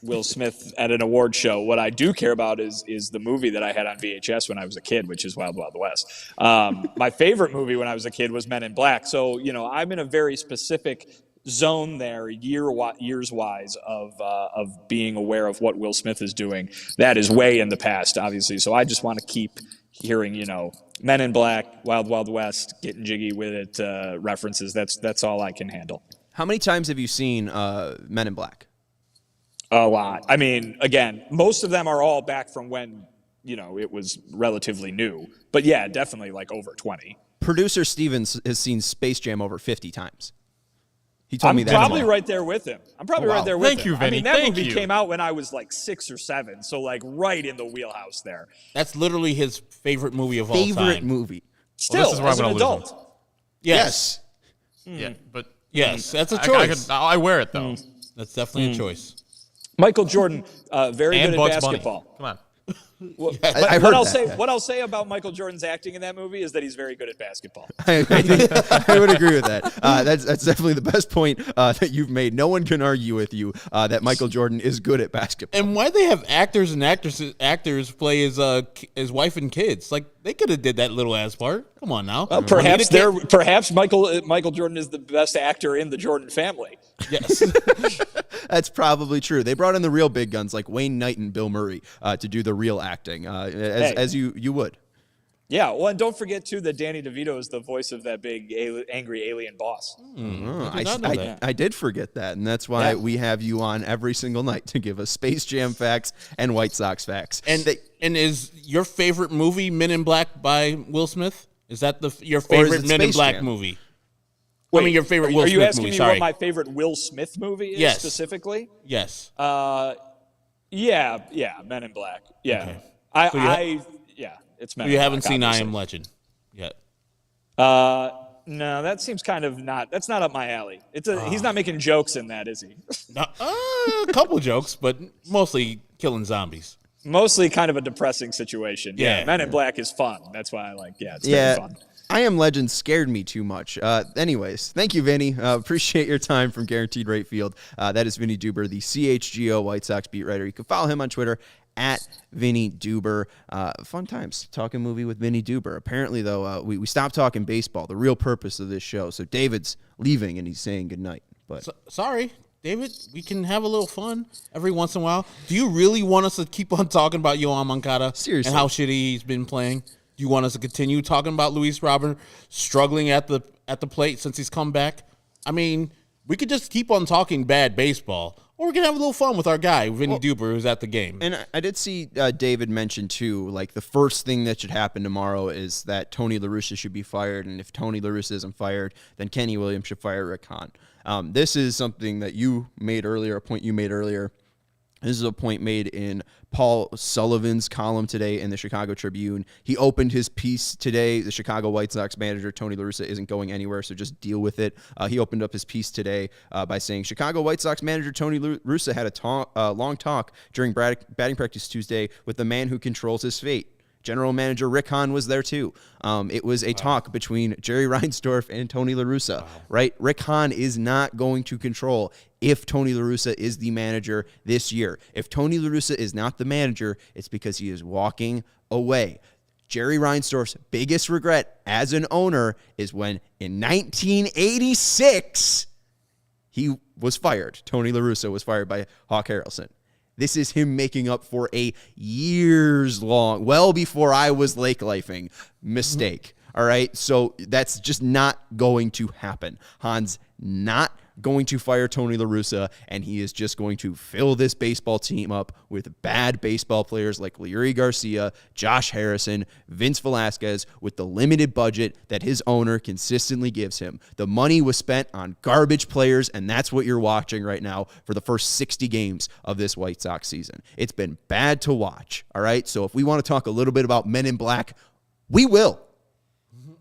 Will Smith at an award show. What I do care about is the movie that I had on VHS when I was a kid, which is Wild Wild West. My favorite movie when I was a kid was Men in Black. So, I'm in a very specific zone there, years wise of being aware of what Will Smith is doing. That is way in the past, obviously. So I just want to keep hearing, Men in Black, Wild Wild West, getting jiggy with it, references. That's all I can handle. How many times have you seen Men in Black? A lot. I mean, again, most of them are all back from when, it was relatively new. But yeah, definitely like over 20. Producer Stevens has seen Space Jam over 50 times. He told me that. I'm probably right there with him. Right there with him. Thank you, Vinny. I mean, that movie came out when I was like 6 or 7, so like right in the wheelhouse there. That's literally his favorite movie of all time. Favorite movie. Still, this is where as I'm an gonna lose adult. Yes. Yeah, but Yes, that's a choice. I wear it though. That's definitely a choice. Michael Jordan, very And good Bugs at basketball. Bunny. Come on. But I heard what I'll that, say, yeah. what I'll say about Michael Jordan's acting in that movie is that he's very good at basketball. I would agree with that. That's definitely the best point that you've made. No one can argue with you that Michael Jordan is good at basketball. And why they have actors and actors play his wife and kids? Like they could have did that little ass part. Come on now. Well, perhaps Michael Jordan is the best actor in the Jordan family. Yes. That's probably true. They brought in the real big guns like Wayne Knight and Bill Murray to do the real acting, as you would. Yeah, well, and don't forget too that Danny DeVito is the voice of that big angry alien boss. I did forget that, and that's why we have you on every single night to give us Space Jam facts and White Sox facts. And is your favorite movie Men in Black by Will Smith? Is that your favorite Men in Space Black Jam? movie? Wait, I mean, your favorite Will are you Smith asking movie? me Sorry. what my favorite Will Smith movie is Yes. specifically? Yes. Yeah, Men in Black. Yeah, Okay. it's Men You in haven't Black, seen I obviously. Am Legend yet. No, that seems kind of that's not up my alley. He's not making jokes in that, is he? A couple jokes, but mostly killing zombies. Mostly kind of a depressing situation. Yeah, Yeah. Men in Black is fun. That's why I like. Yeah, it's very fun. I Am Legend scared me too much. Anyways, thank you, Vinny. Appreciate your time from Guaranteed Rate Field. That is Vinnie Duber, the CHGO White Sox beat writer. You can follow him on Twitter at Vinnie Duber. Fun times talking movie with Vinnie Duber. Apparently, though, we stopped talking baseball, the real purpose of this show. So David's leaving and he's saying goodnight. But Sorry, David, we can have a little fun every once in a while. Do you really want us to keep on talking about Yoan Moncada Seriously. and how shitty he's been playing? Do you want us to continue talking about Luis Robert struggling at the plate since he's come back? I mean, we could just keep on talking bad baseball, or we can have a little fun with our guy, Vinnie Duber, who's at the game. And I did see David mention, too, like the first thing that should happen tomorrow is that Tony La Russa should be fired. And if Tony La Russa isn't fired, then Kenny Williams should fire Rick Hahn. This is something that you made earlier, a point you made earlier. This is a point made in Paul Sullivan's column today in the Chicago Tribune. He opened his piece today. The Chicago White Sox manager, Tony La Russa, isn't going anywhere, so just deal with it. He opened up his piece today by saying, Chicago White Sox manager Tony La Russa had a long talk during batting practice Tuesday with the man who controls his fate. General manager Rick Hahn was there too. It was a talk between Jerry Reinsdorf and Tony La Russa, right? Rick Hahn is not going to control if Tony La Russa is the manager this year. If Tony La Russa is not the manager, it's because he is walking away. Jerry Reinsdorf's biggest regret as an owner is when in 1986, he was fired. Tony La Russa was fired by Hawk Harrelson. This is him making up for a years-long, well before I was lake lifing, mistake. All right? So that's just not going to happen. Hahn's not going to fire Tony La Russa, and he is just going to fill this baseball team up with bad baseball players like Leury Garcia, Josh Harrison, Vince Velasquez, with the limited budget that his owner consistently gives him. The money was spent on garbage players, and that's what you're watching right now for the first 60 games of this White Sox season. It's been bad to watch, all right? So if we want to talk a little bit about Men in Black, we will.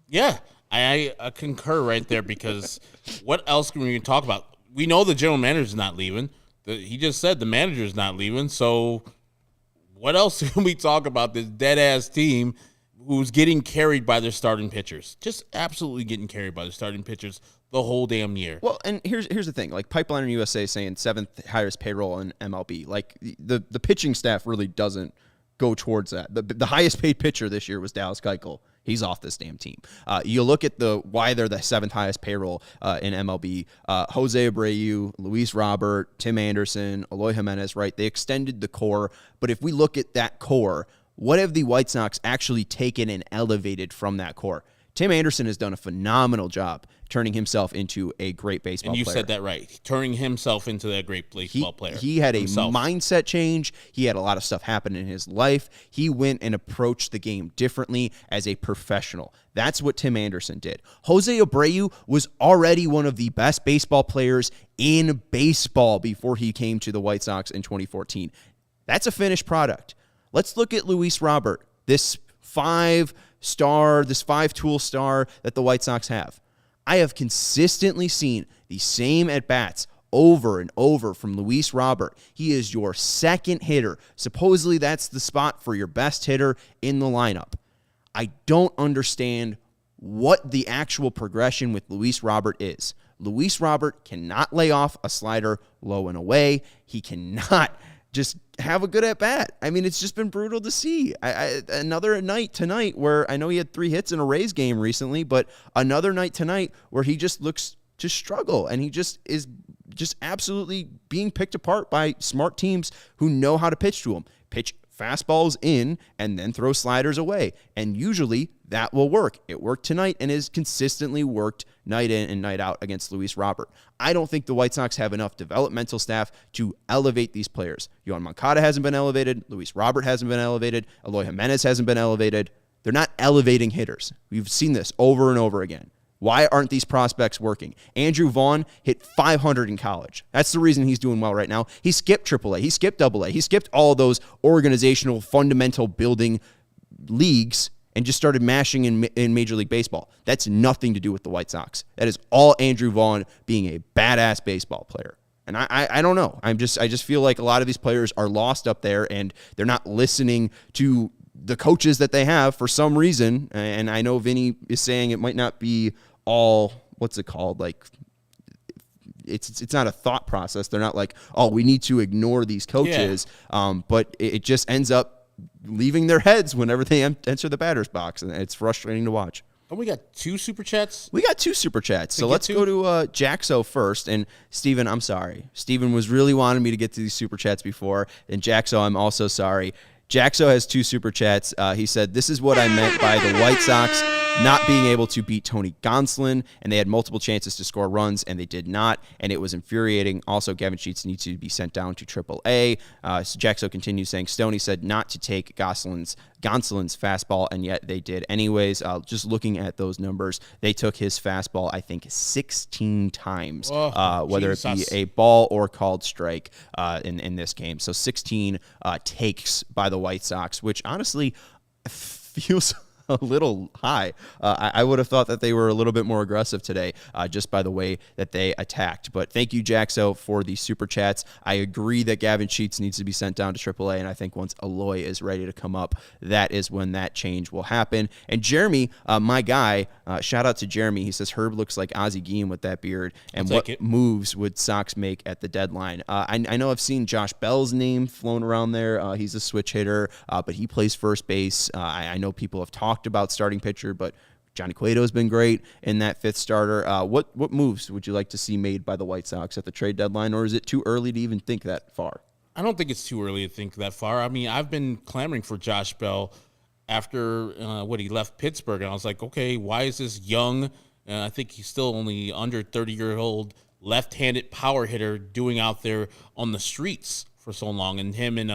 Yeah. I concur right there, because what else can we talk about? We know the general manager's not leaving. He just said the manager's not leaving. So what else can we talk about this dead-ass team who's getting carried by their starting pitchers? Just absolutely getting carried by their starting pitchers the whole damn year. Well, and here's the thing. Like, Pipeline USA saying 7th highest payroll in MLB. Like, the pitching staff really doesn't go towards that. The highest paid pitcher this year was Dallas Keuchel. He's off this damn team. You look at why they're the 7th highest payroll in MLB. Jose Abreu, Luis Robert, Tim Anderson, Eloy Jimenez, right? They extended the core. But if we look at that core, what have the White Sox actually taken and elevated from that core? Tim Anderson has done a phenomenal job turning himself into a great baseball player. And you said that right. Turning himself into that great baseball player. He had a mindset change. He had a lot of stuff happen in his life. He went and approached the game differently as a professional. That's what Tim Anderson did. Jose Abreu was already one of the best baseball players in baseball before he came to the White Sox in 2014. That's a finished product. Let's look at Luis Robert, this 5-tool star that the White Sox have. I have consistently seen the same at-bats over and over from Luis Robert. He is your second hitter. Supposedly that's the spot for your best hitter in the lineup. I don't understand what the actual progression with Luis Robert is. Luis Robert cannot lay off a slider low and away. He cannot just have a good at-bat. I mean, it's just been brutal to see. Another night tonight where I know he had 3 hits in a Rays game recently, but another night tonight where he just looks to struggle, and he just is just absolutely being picked apart by smart teams who know how to pitch to him. Pitch fastballs in and then throw sliders away, and usually that will work. It worked tonight and has consistently worked night in and night out against Luis Robert. I don't think the White Sox have enough developmental staff to elevate these players. Yohan Moncada hasn't been elevated. Luis Robert hasn't been elevated. Eloy Jimenez hasn't been elevated. They're not elevating hitters. We've seen this over and over again. Why aren't these prospects working? Andrew Vaughn hit 500 in college. That's the reason he's doing well right now. He skipped AAA. He skipped AA. He skipped all those organizational, fundamental building leagues and just started mashing in Major League Baseball. That's nothing to do with the White Sox. That is all Andrew Vaughn being a badass baseball player. And I don't know. I just feel like a lot of these players are lost up there, and they're not listening to the coaches that they have for some reason. And I know Vinny is saying it might not be all, what's it called? Like, it's not a thought process. They're not like, oh, we need to ignore these coaches. Yeah. But it just ends up leaving their heads whenever they enter the batter's box, and it's frustrating to watch. Oh, we got 2 super chats? We got 2 super chats. So let's go to Jaxo first. And Steven, I'm sorry. Steven was really wanting me to get to these super chats before. And Jaxo, I'm also sorry. Jaxo has 2 super chats. He said, this is what I meant by the White Sox not being able to beat Tony Gonsolin, and they had multiple chances to score runs, and they did not, and it was infuriating. Also, Gavin Sheets needs to be sent down to AAA. JGO continues saying, Stoney said not to take Gonsolin's fastball, and yet they did anyways. Just looking at those numbers, they took his fastball, I think, 16 times, whether it be a ball or called strike in this game. So 16 takes by the White Sox, which honestly feels a little high. I would have thought that they were a little bit more aggressive today, just by the way that they attacked. But thank you, JGO, for the super chats. I agree that Gavin Sheets needs to be sent down to AAA, and I think once Eloy is ready to come up, that is when that change will happen. And Jeremy, my guy, shout out to Jeremy. He says Herb looks like Ozzie Guillen with that beard. And what moves would Sox make at the deadline? I know I've seen Josh Bell's name flown around there. He's a switch hitter, but he plays first base. I know people have talked about starting pitcher, but Johnny Cueto has been great in that fifth starter. What moves would you like to see made by the White Sox at the trade deadline, or is it too early to even think that far? I don't think it's too early to think that far. I mean, I've been clamoring for Josh Bell after he left Pittsburgh, and I was like, okay, why is this young? I think he's still only under 30-year-old left-handed power hitter doing out there on the streets for so long. And him and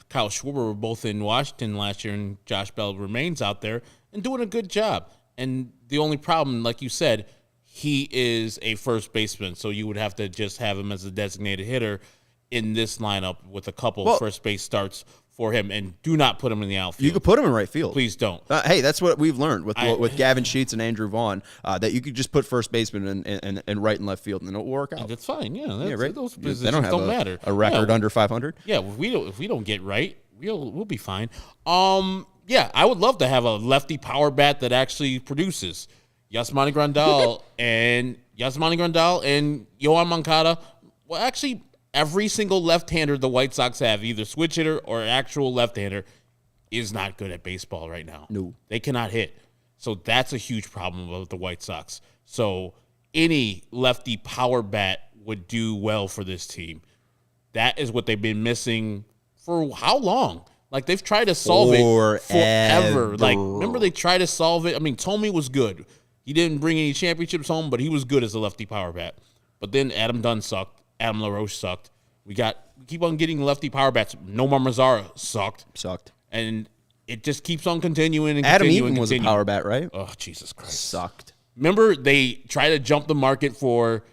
Kyle Schwarber were both in Washington last year, and Josh Bell remains out there and doing a good job. And the only problem, like you said, he is a first baseman, so you would have to just have him as a designated hitter in this lineup with a couple first base starts for him, and do not put him in the outfield. You could put him in right field. Please don't. Hey, that's what we've learned with Gavin Sheets and Andrew Vaughn, that you could just put first baseman and right and left field, and it'll work out. That's fine. Yeah, right. Those They positions don't matter. A record under 500. Yeah, if we don't get right, we'll be fine. Yeah, I would love to have a lefty power bat that actually produces. Yasmani Grandal and Yohan Moncada. Well, actually, every single left-hander the White Sox have, either switch hitter or actual left-hander, is not good at baseball right now. No. They cannot hit. So that's a huge problem with the White Sox. So any lefty power bat would do well for this team. That is what they've been missing for how long? Like, they've tried to solve it forever. Like, remember they tried to solve it? I mean, Tomey was good. He didn't bring any championships home, but he was good as a lefty power bat. But then Adam Dunn sucked. Adam LaRoche sucked. We keep on getting lefty power bats. Nomar Mazara sucked. And it just keeps on continuing and Adam continuing. Eaton was a power bat, right? Oh, Jesus Christ. Sucked. Remember they tried to jump the market for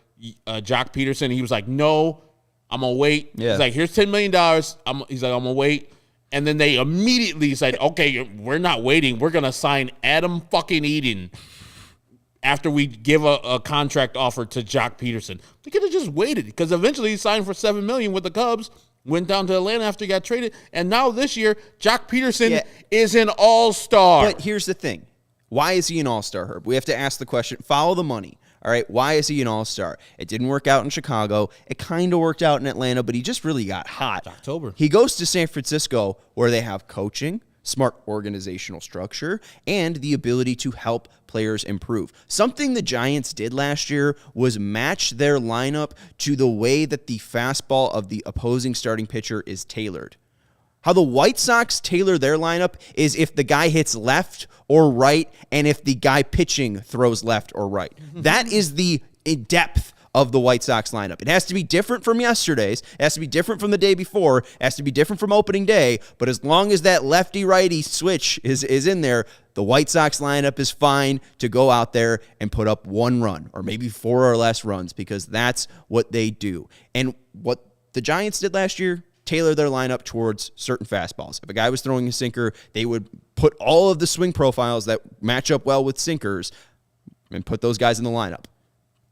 Jock Peterson. He was like, no, I'm going to wait. Yeah. He's like, here's $10 million. He's like, I'm going to wait. And then they immediately said, okay, we're not waiting. We're going to sign Adam fucking Eaton after we give a contract offer to Jock Peterson. They could have just waited, because eventually he signed for $7 million with the Cubs, went down to Atlanta after he got traded, and now this year, Jock Peterson is an all-star. But here's the thing. Why is he an all-star, Herb? We have to ask the question. Follow the money. All right, why is he an all-star? It didn't work out in Chicago. It kind of worked out in Atlanta, but he just really got hot. It's October. He goes to San Francisco, where they have coaching, smart organizational structure, and the ability to help players improve. Something the Giants did last year was match their lineup to the way that the fastball of the opposing starting pitcher is tailored. How the White Sox tailor their lineup is if the guy hits left or right, and if the guy pitching throws left or right. That is the depth of the White Sox lineup. It has to be different from yesterday's. It has to be different from the day before. It has to be different from opening day. But as long as that lefty-righty switch is in there, the White Sox lineup is fine to go out there and put up one run, or maybe four or less runs, because that's what they do. And what the Giants did last year, tailor their lineup towards certain fastballs. If a guy was throwing a sinker, they would put all of the swing profiles that match up well with sinkers and put those guys in the lineup.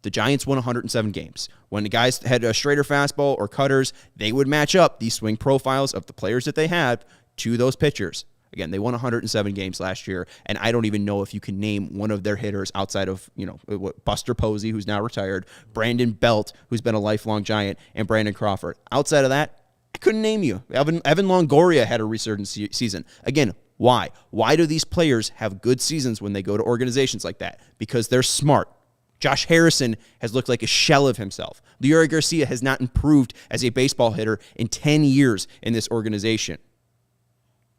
The Giants won 107 games. When the guys had a straighter fastball or cutters, they would match up these swing profiles of the players that they had to those pitchers. Again, they won 107 games last year, and I don't even know if you can name one of their hitters outside of, Buster Posey, who's now retired, Brandon Belt, who's been a lifelong Giant, and Brandon Crawford. Outside of that, I couldn't name you. Evan Longoria had a resurgent season. Again, why? Why do these players have good seasons when they go to organizations like that? Because they're smart. Josh Harrison has looked like a shell of himself. Leury Garcia has not improved as a baseball hitter in 10 years in this organization.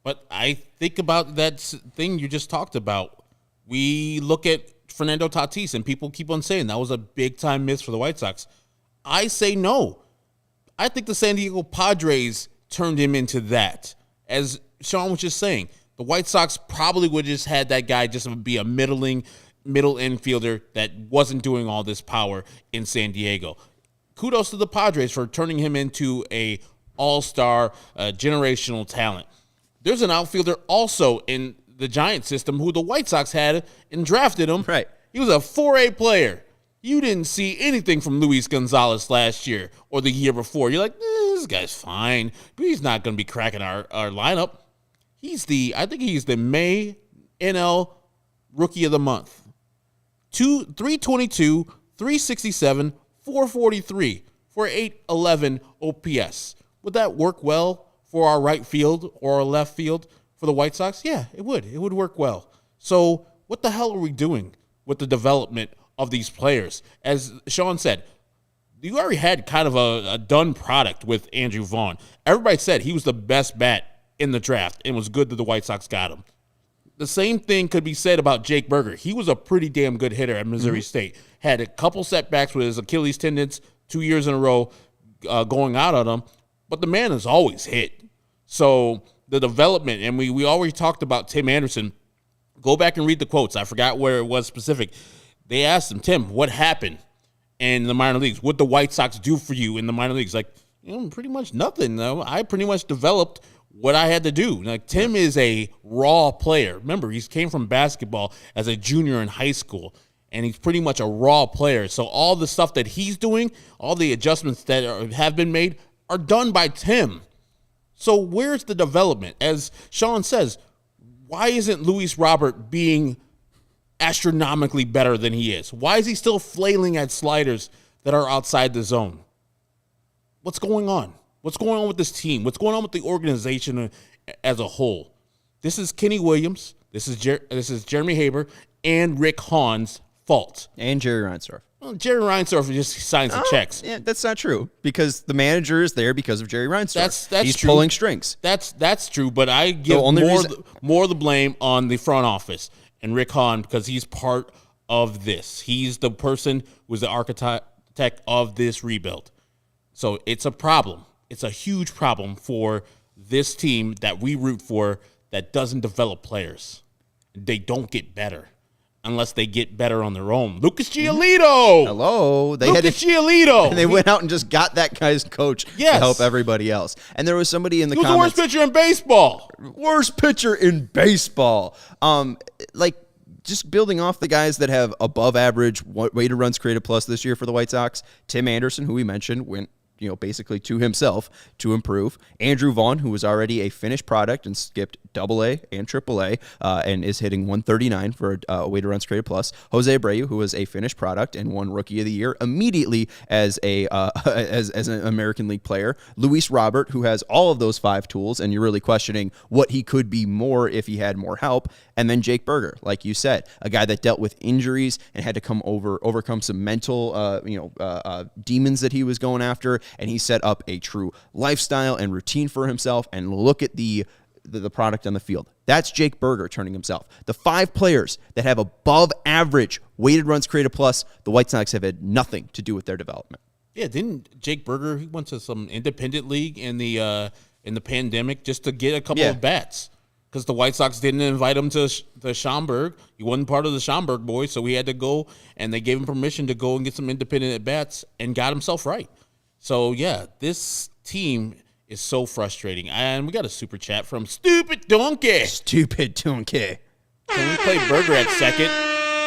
But I think about that thing you just talked about. We look at Fernando Tatis, and people keep on saying that was a big-time miss for the White Sox. I say no. I think the San Diego Padres turned him into that. As Sean was just saying, the White Sox probably would have just had that guy just be a middle infielder that wasn't doing all this power in San Diego. Kudos to the Padres for turning him into a all-star, generational talent. There's an outfielder also in the Giants system who the White Sox had and drafted him. Right. He was a 4A player. You didn't see anything from Luis Gonzalez last year or the year before. You're like, this guy's fine, but he's not going to be cracking our lineup. I think he's the May NL Rookie of the Month. 322, 367, 443 for 811 OPS. Would that work well for our right field or our left field for the White Sox? Yeah, it would. It would work well. So what the hell are we doing with the development of these players? As Sean said, you already had kind of a done product with Andrew Vaughn. Everybody said he was the best bat in the draft, and it was good that the White Sox got him. The same thing could be said about Jake Berger. He was a pretty damn good hitter at Missouri State. Had a couple setbacks with his Achilles tendons 2 years in a row going out on him, but the man has always hit. So the development, and we already talked about Tim Anderson. Go back and read the quotes. I forgot where it was specific. They asked him, Tim, what happened in the minor leagues? What the White Sox do for you in the minor leagues? Like, pretty much nothing, though. I pretty much developed what I had to do. Like, Tim is a raw player. Remember, he came from basketball as a junior in high school, and he's pretty much a raw player. So all the stuff that he's doing, all the adjustments that have been made are done by Tim. So where's the development? As Sean says, why isn't Luis Robert being astronomically better than he is? Why is he still flailing at sliders that are outside the zone? What's going on? What's going on with this team? What's going on with the organization as a whole? This is Kenny Williams. This is Jeremy Haber and Rick Hahn's fault. And Jerry Reinsdorf. Well, Jerry Reinsdorf just signs the checks. Yeah, that's not true, because the manager is there because of Jerry Reinsdorf. That's He's true. pulling strings. That's true, but I give more of the blame on the front office and Rick Hahn, because he's part of this. He's the person who's the architect of this rebuild. So it's a problem. It's a huge problem for this team that we root for that doesn't develop players. They don't get better unless they get better on their own. Lucas Giolito. Hello. Lucas Giolito. And they went out and just got that guy's coach to help everybody else. And there was somebody in the comments. He was the worst pitcher in baseball. Worst pitcher in baseball. Just building off the guys that have above average weighted runs created plus this year for the White Sox. Tim Anderson, who we mentioned, went basically to himself to improve. Andrew Vaughn, who was already a finished product and skipped AA and AAA and is hitting 139 for a weighted runs created plus. Jose Abreu, who was a finished product and won Rookie of the Year immediately as as an American League player. Luis Robert, who has all of those 5 tools, and you're really questioning what he could be more if he had more help. And then Jake Berger, like you said, a guy that dealt with injuries and had to overcome some mental demons that he was going after, and he set up a true lifestyle and routine for himself. And look at the product on the field. That's Jake Berger turning himself. The 5 players that have above average weighted runs created plus, the White Sox have had nothing to do with their development. Yeah, didn't Jake Berger, he went to some independent league in the pandemic just to get a couple of bats, because the White Sox didn't invite him to Schaumburg. He wasn't part of the Schaumburg boys, so he had to go, and they gave him permission to go and get some independent at bats and got himself right. So yeah, this team is so frustrating. And we got a super chat from Stupid Donkey. Stupid Donkey. Can we play Berger at second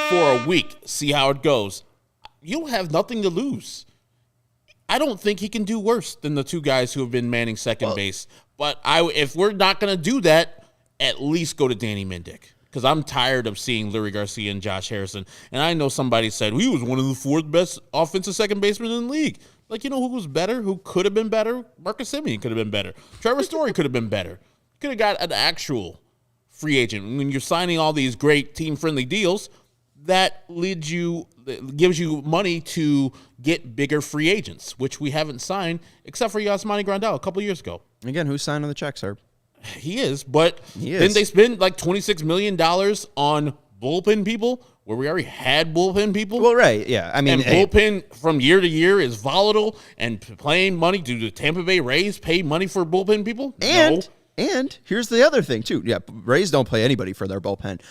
for a week? See how it goes. You'll have nothing to lose. I don't think he can do worse than the 2 guys who have been manning second base. But if we're not going to do that, at least go to Danny Mendick, because I'm tired of seeing Lurie Garcia and Josh Harrison. And I know somebody said he was one of the 4th best offensive second basemen in the league. Like, who was better? Who could have been better? Marcus Semien could have been better. Trevor Story could have been better. Could have got an actual free agent. When you're signing all these great team-friendly deals, that gives you money to get bigger free agents, which we haven't signed except for Yasmani Grandal a couple years ago. Again, who's signing the checks, Herb? He is, but He is. then they spend like $26 million on bullpen people where we already had bullpen people? Well, right, yeah. I mean, and bullpen from year to year is volatile, and paying money. Do the Tampa Bay Rays pay money for bullpen people? No. And here's the other thing, too. Yeah, Rays don't pay anybody for their bullpen.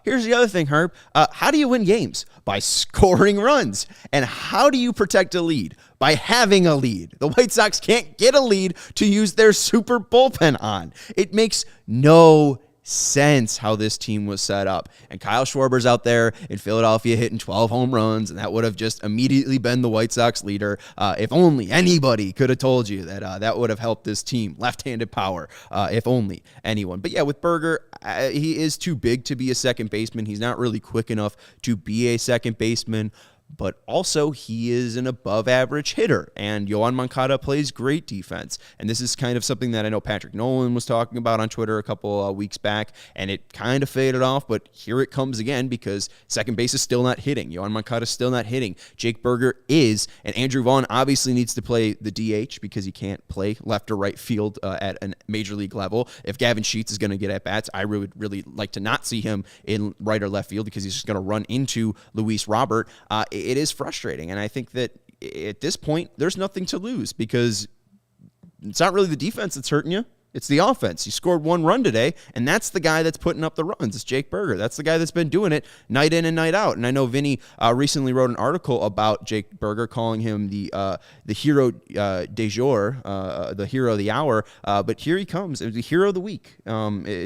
Here's the other thing, Herb. How do you win games? By scoring runs. And how do you protect a lead? By having a lead. The White Sox can't get a lead to use their super bullpen on. It makes no sense how this team was set up. And Kyle Schwarber's out there in Philadelphia hitting 12 home runs, and that would have just immediately been the White Sox leader. If only anybody could have told you that that would have helped this team. Left-handed power, if only anyone. But yeah, with Berger, he is too big to be a second baseman. He's not really quick enough to be a second baseman. But also, he is an above-average hitter, and Yoan Moncada plays great defense. And this is kind of something that I know Patrick Nolan was talking about on Twitter a couple weeks back, and it kind of faded off, but here it comes again because second base is still not hitting. Yoan Moncada is still not hitting. Jake Berger is, and Andrew Vaughn obviously needs to play the DH because he can't play left or right field at a major league level. If Gavin Sheets is going to get at-bats, I would really like to not see him in right or left field because he's just going to run into Luis Robert. It is frustrating, and I think that at this point, there's nothing to lose because it's not really the defense that's hurting you. It's the offense. You scored 1 run today, and that's the guy that's putting up the runs. It's Jake Berger. That's the guy that's been doing it night in and night out. And I know Vinnie recently wrote an article about Jake Berger, calling him the hero du jour, the hero of the hour. But here he comes, the hero of the week,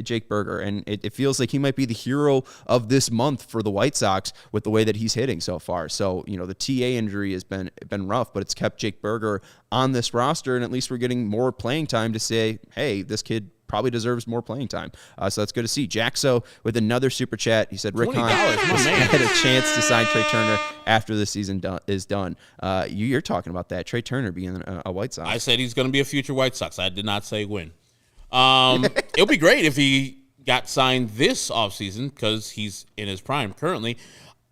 Jake Berger. And it feels like he might be the hero of this month for the White Sox with the way that he's hitting so far. So, the TA injury has been rough, but it's kept Jake Berger on this roster, and at least we're getting more playing time to say, hey, this kid probably deserves more playing time. So that's good to see. Jaxo with another super chat. He said, Rick Hahn had a chance to sign Trey Turner after the season is done. You're talking about that, Trey Turner being a White Sox. I said he's going to be a future White Sox. I did not say when. It'll be great if he got signed this offseason because he's in his prime currently.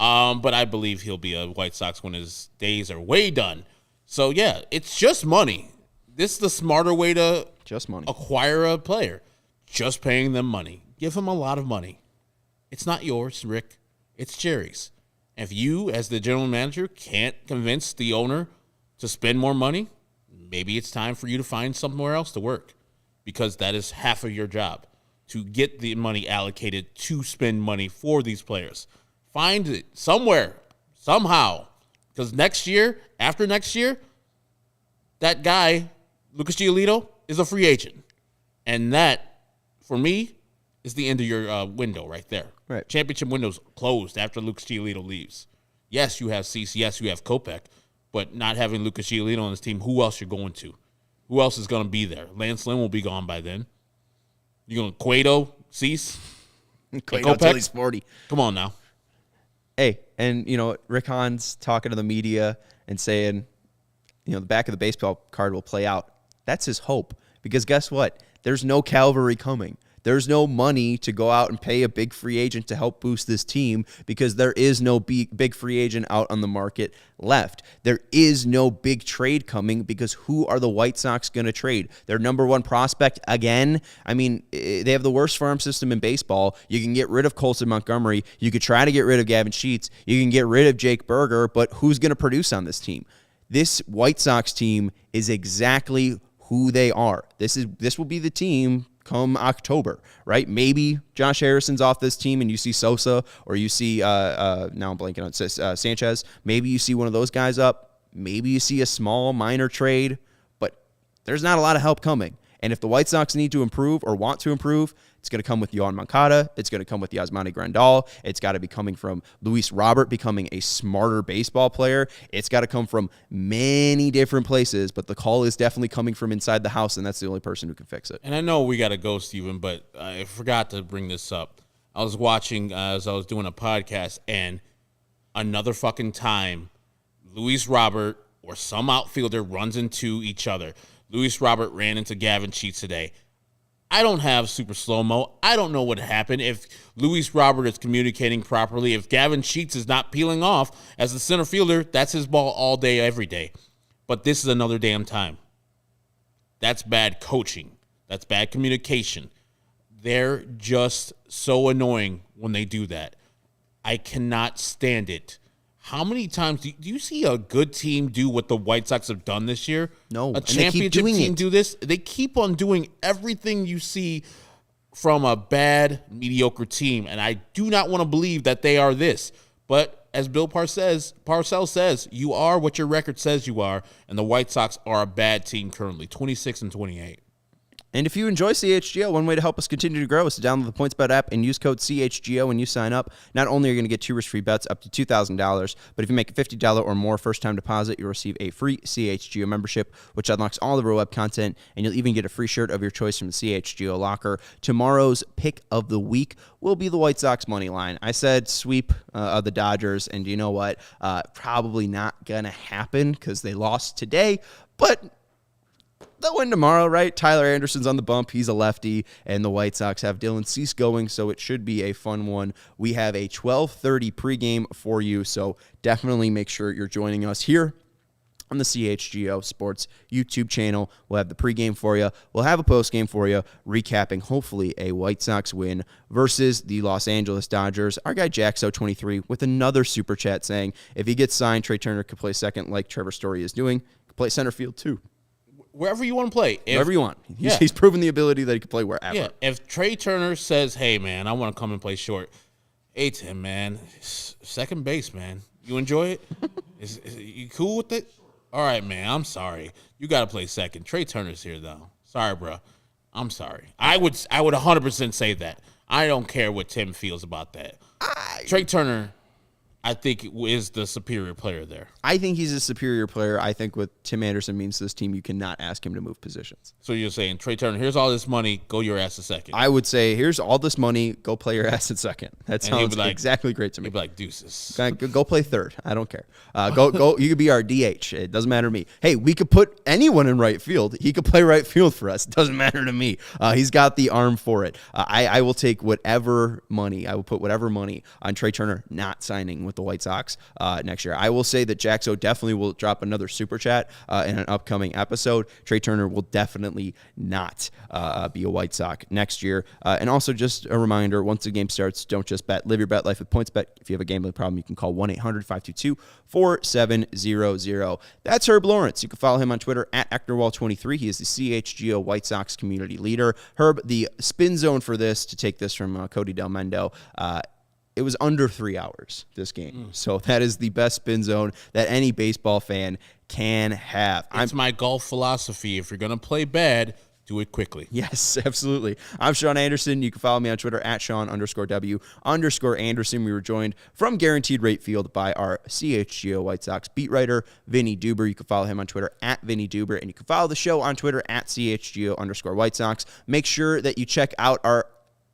But I believe he'll be a White Sox when his days are way done. So, yeah, it's just money. This is the smarter way to acquire a player. Just paying them money. Give them a lot of money. It's not yours, Rick. It's Jerry's. If you, as the general manager, can't convince the owner to spend more money, maybe it's time for you to find somewhere else to work because that is half of your job, to get the money allocated to spend money for these players. Find it somewhere, somehow. Because after next year, that guy, Lucas Giolito, is a free agent. And that, for me, is the end of your window right there. Right. Championship window's closed after Lucas Giolito leaves. Yes, you have Cease. Yes, you have Kopech. But not having Lucas Giolito on this team, who else you're going to? Who else is going to be there? Lance Lynn will be gone by then. You're going to Cueto, Cease, Cueto till he's 40. Come on now. Hey, and, Rick Hahn's talking to the media and saying, the back of the baseball card will play out. That's his hope. Because guess what? There's no cavalry coming. There's no money to go out and pay a big free agent to help boost this team because there is no big free agent out on the market left. There is no big trade coming because who are the White Sox going to trade? Their number one prospect again? I mean, they have the worst farm system in baseball. You can get rid of Colson Montgomery. You could try to get rid of Gavin Sheets. You can get rid of Jake Berger, but who's going to produce on this team? This White Sox team is exactly who they are. This will be the team come October, right? Maybe Josh Harrison's off this team and you see Sosa or you see, now I'm blanking on Sanchez. Maybe you see one of those guys up. Maybe you see a small minor trade, but there's not a lot of help coming. And if the White Sox need to improve or want to improve, it's going to come with Yoan Moncada. It's going to come with Yasmani Grandal. It's got to be coming from Luis Robert becoming a smarter baseball player. It's got to come from many different places, but the call is definitely coming from inside the house, and that's the only person who can fix it. And I know we got to go, Steven, but I forgot to bring this up. I was watching as I was doing a podcast, and another fucking time, Luis Robert or some outfielder runs into each other. Luis Robert ran into Gavin Sheets today. I don't have super slow-mo. I don't know what happened. If Luis Robert is communicating properly, if Gavin Sheets is not peeling off as the center fielder, that's his ball all day, every day. But this is another damn time. That's bad coaching. That's bad communication. They're just so annoying when they do that. I cannot stand it. How many times do you see a good team do what the White Sox have done this year? No. A championship team do this? They keep on doing everything you see from a bad, mediocre team, and I do not want to believe that they are this. But as Bill Parcells says, you are what your record says you are, and the White Sox are a bad team currently, 26-28. And if you enjoy CHGO, one way to help us continue to grow is to download the PointsBet app and use code CHGO when you sign up. Not only are you going to get 2 risk-free bets up to $2,000, but if you make a $50 or more first-time deposit, you'll receive a free CHGO membership, which unlocks all the real web content, and you'll even get a free shirt of your choice from the CHGO locker. Tomorrow's pick of the week will be the White Sox money line. I said sweep of the Dodgers, and you know what? Probably not going to happen because they lost today, but they'll win tomorrow, right? Tyler Anderson's on the bump. He's a lefty, and the White Sox have Dylan Cease going, so it should be a fun one. We have a 12:30 pregame for you, so definitely make sure you're joining us here on the CHGO Sports YouTube channel. We'll have the pregame for you. We'll have a postgame for you, recapping hopefully a White Sox win versus the Los Angeles Dodgers. Our guy Jaxo23 with another super chat saying if he gets signed, Trey Turner could play second like Trevor Story is doing. Could play center field too. Wherever you want to play. Wherever you want. He's proven the ability that he can play wherever. Yeah, if Trey Turner says, hey, man, I want to come and play short. Hey, Tim, man, second base, man. You enjoy it? Is you cool with it? All right, man, I'm sorry. You got to play second. Trey Turner's here, though. Sorry, bro. I'm sorry. I would 100% say that. I don't care what Tim feels about that. Trey Turner, I think, is the superior player there. I think he's a superior player. I think what Tim Anderson means to this team, you cannot ask him to move positions. So you're saying, Trey Turner, here's all this money, go your ass a second. I would say, here's all this money, go play your ass at second. That sounds exactly great to me. He'd be like, deuces. Go play third. I don't care. Go. You could be our DH. It doesn't matter to me. Hey, we could put anyone in right field. He could play right field for us. It doesn't matter to me. He's got the arm for it. I will take whatever money. I will put whatever money on Trey Turner not signing with the White Sox next year. I will say that Jaxo definitely will drop another super chat in an upcoming episode. Trey Turner will definitely not be a White Sox next year. And also just a reminder, once the game starts, don't just bet. Live your bet life with PointsBet. If you have a gambling problem, you can call 1-800-522-4700. That's Herb Lawrence. You can follow him on Twitter at Ecknerwall23. He is the CHGO White Sox community leader. Herb, the spin zone for this, to take this from Cody Del Mendo, it was under 3 hours, this game. So that is the best spin zone that any baseball fan can have. It's my golf philosophy. If you're going to play bad, do it quickly. Yes, absolutely. I'm Sean Anderson. You can follow me on Twitter at Sean_W_Anderson. We were joined from Guaranteed Rate Field by our CHGO White Sox beat writer, Vinnie Duber. You can follow him on Twitter at Vinnie Duber, and you can follow the show on Twitter at CHGO_White Sox. Make sure that you check out our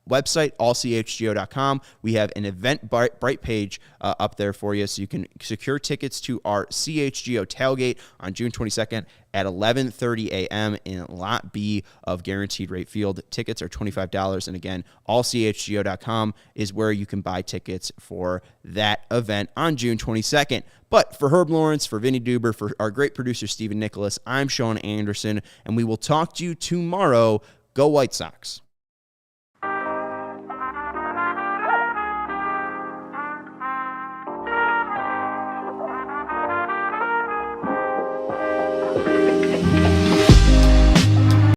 website, allchgo.com. We have an Eventbrite page up there for you, so you can secure tickets to our CHGO tailgate on June 22nd at 11:30 a.m. in Lot B of Guaranteed Rate Field. Tickets are $25, and again, allchgo.com is where you can buy tickets for that event on June 22nd. But for Herb Lawrence, for Vinnie Duber, for our great producer, Stephen Nicholas, I'm Sean Anderson, and we will talk to you tomorrow. Go White Sox.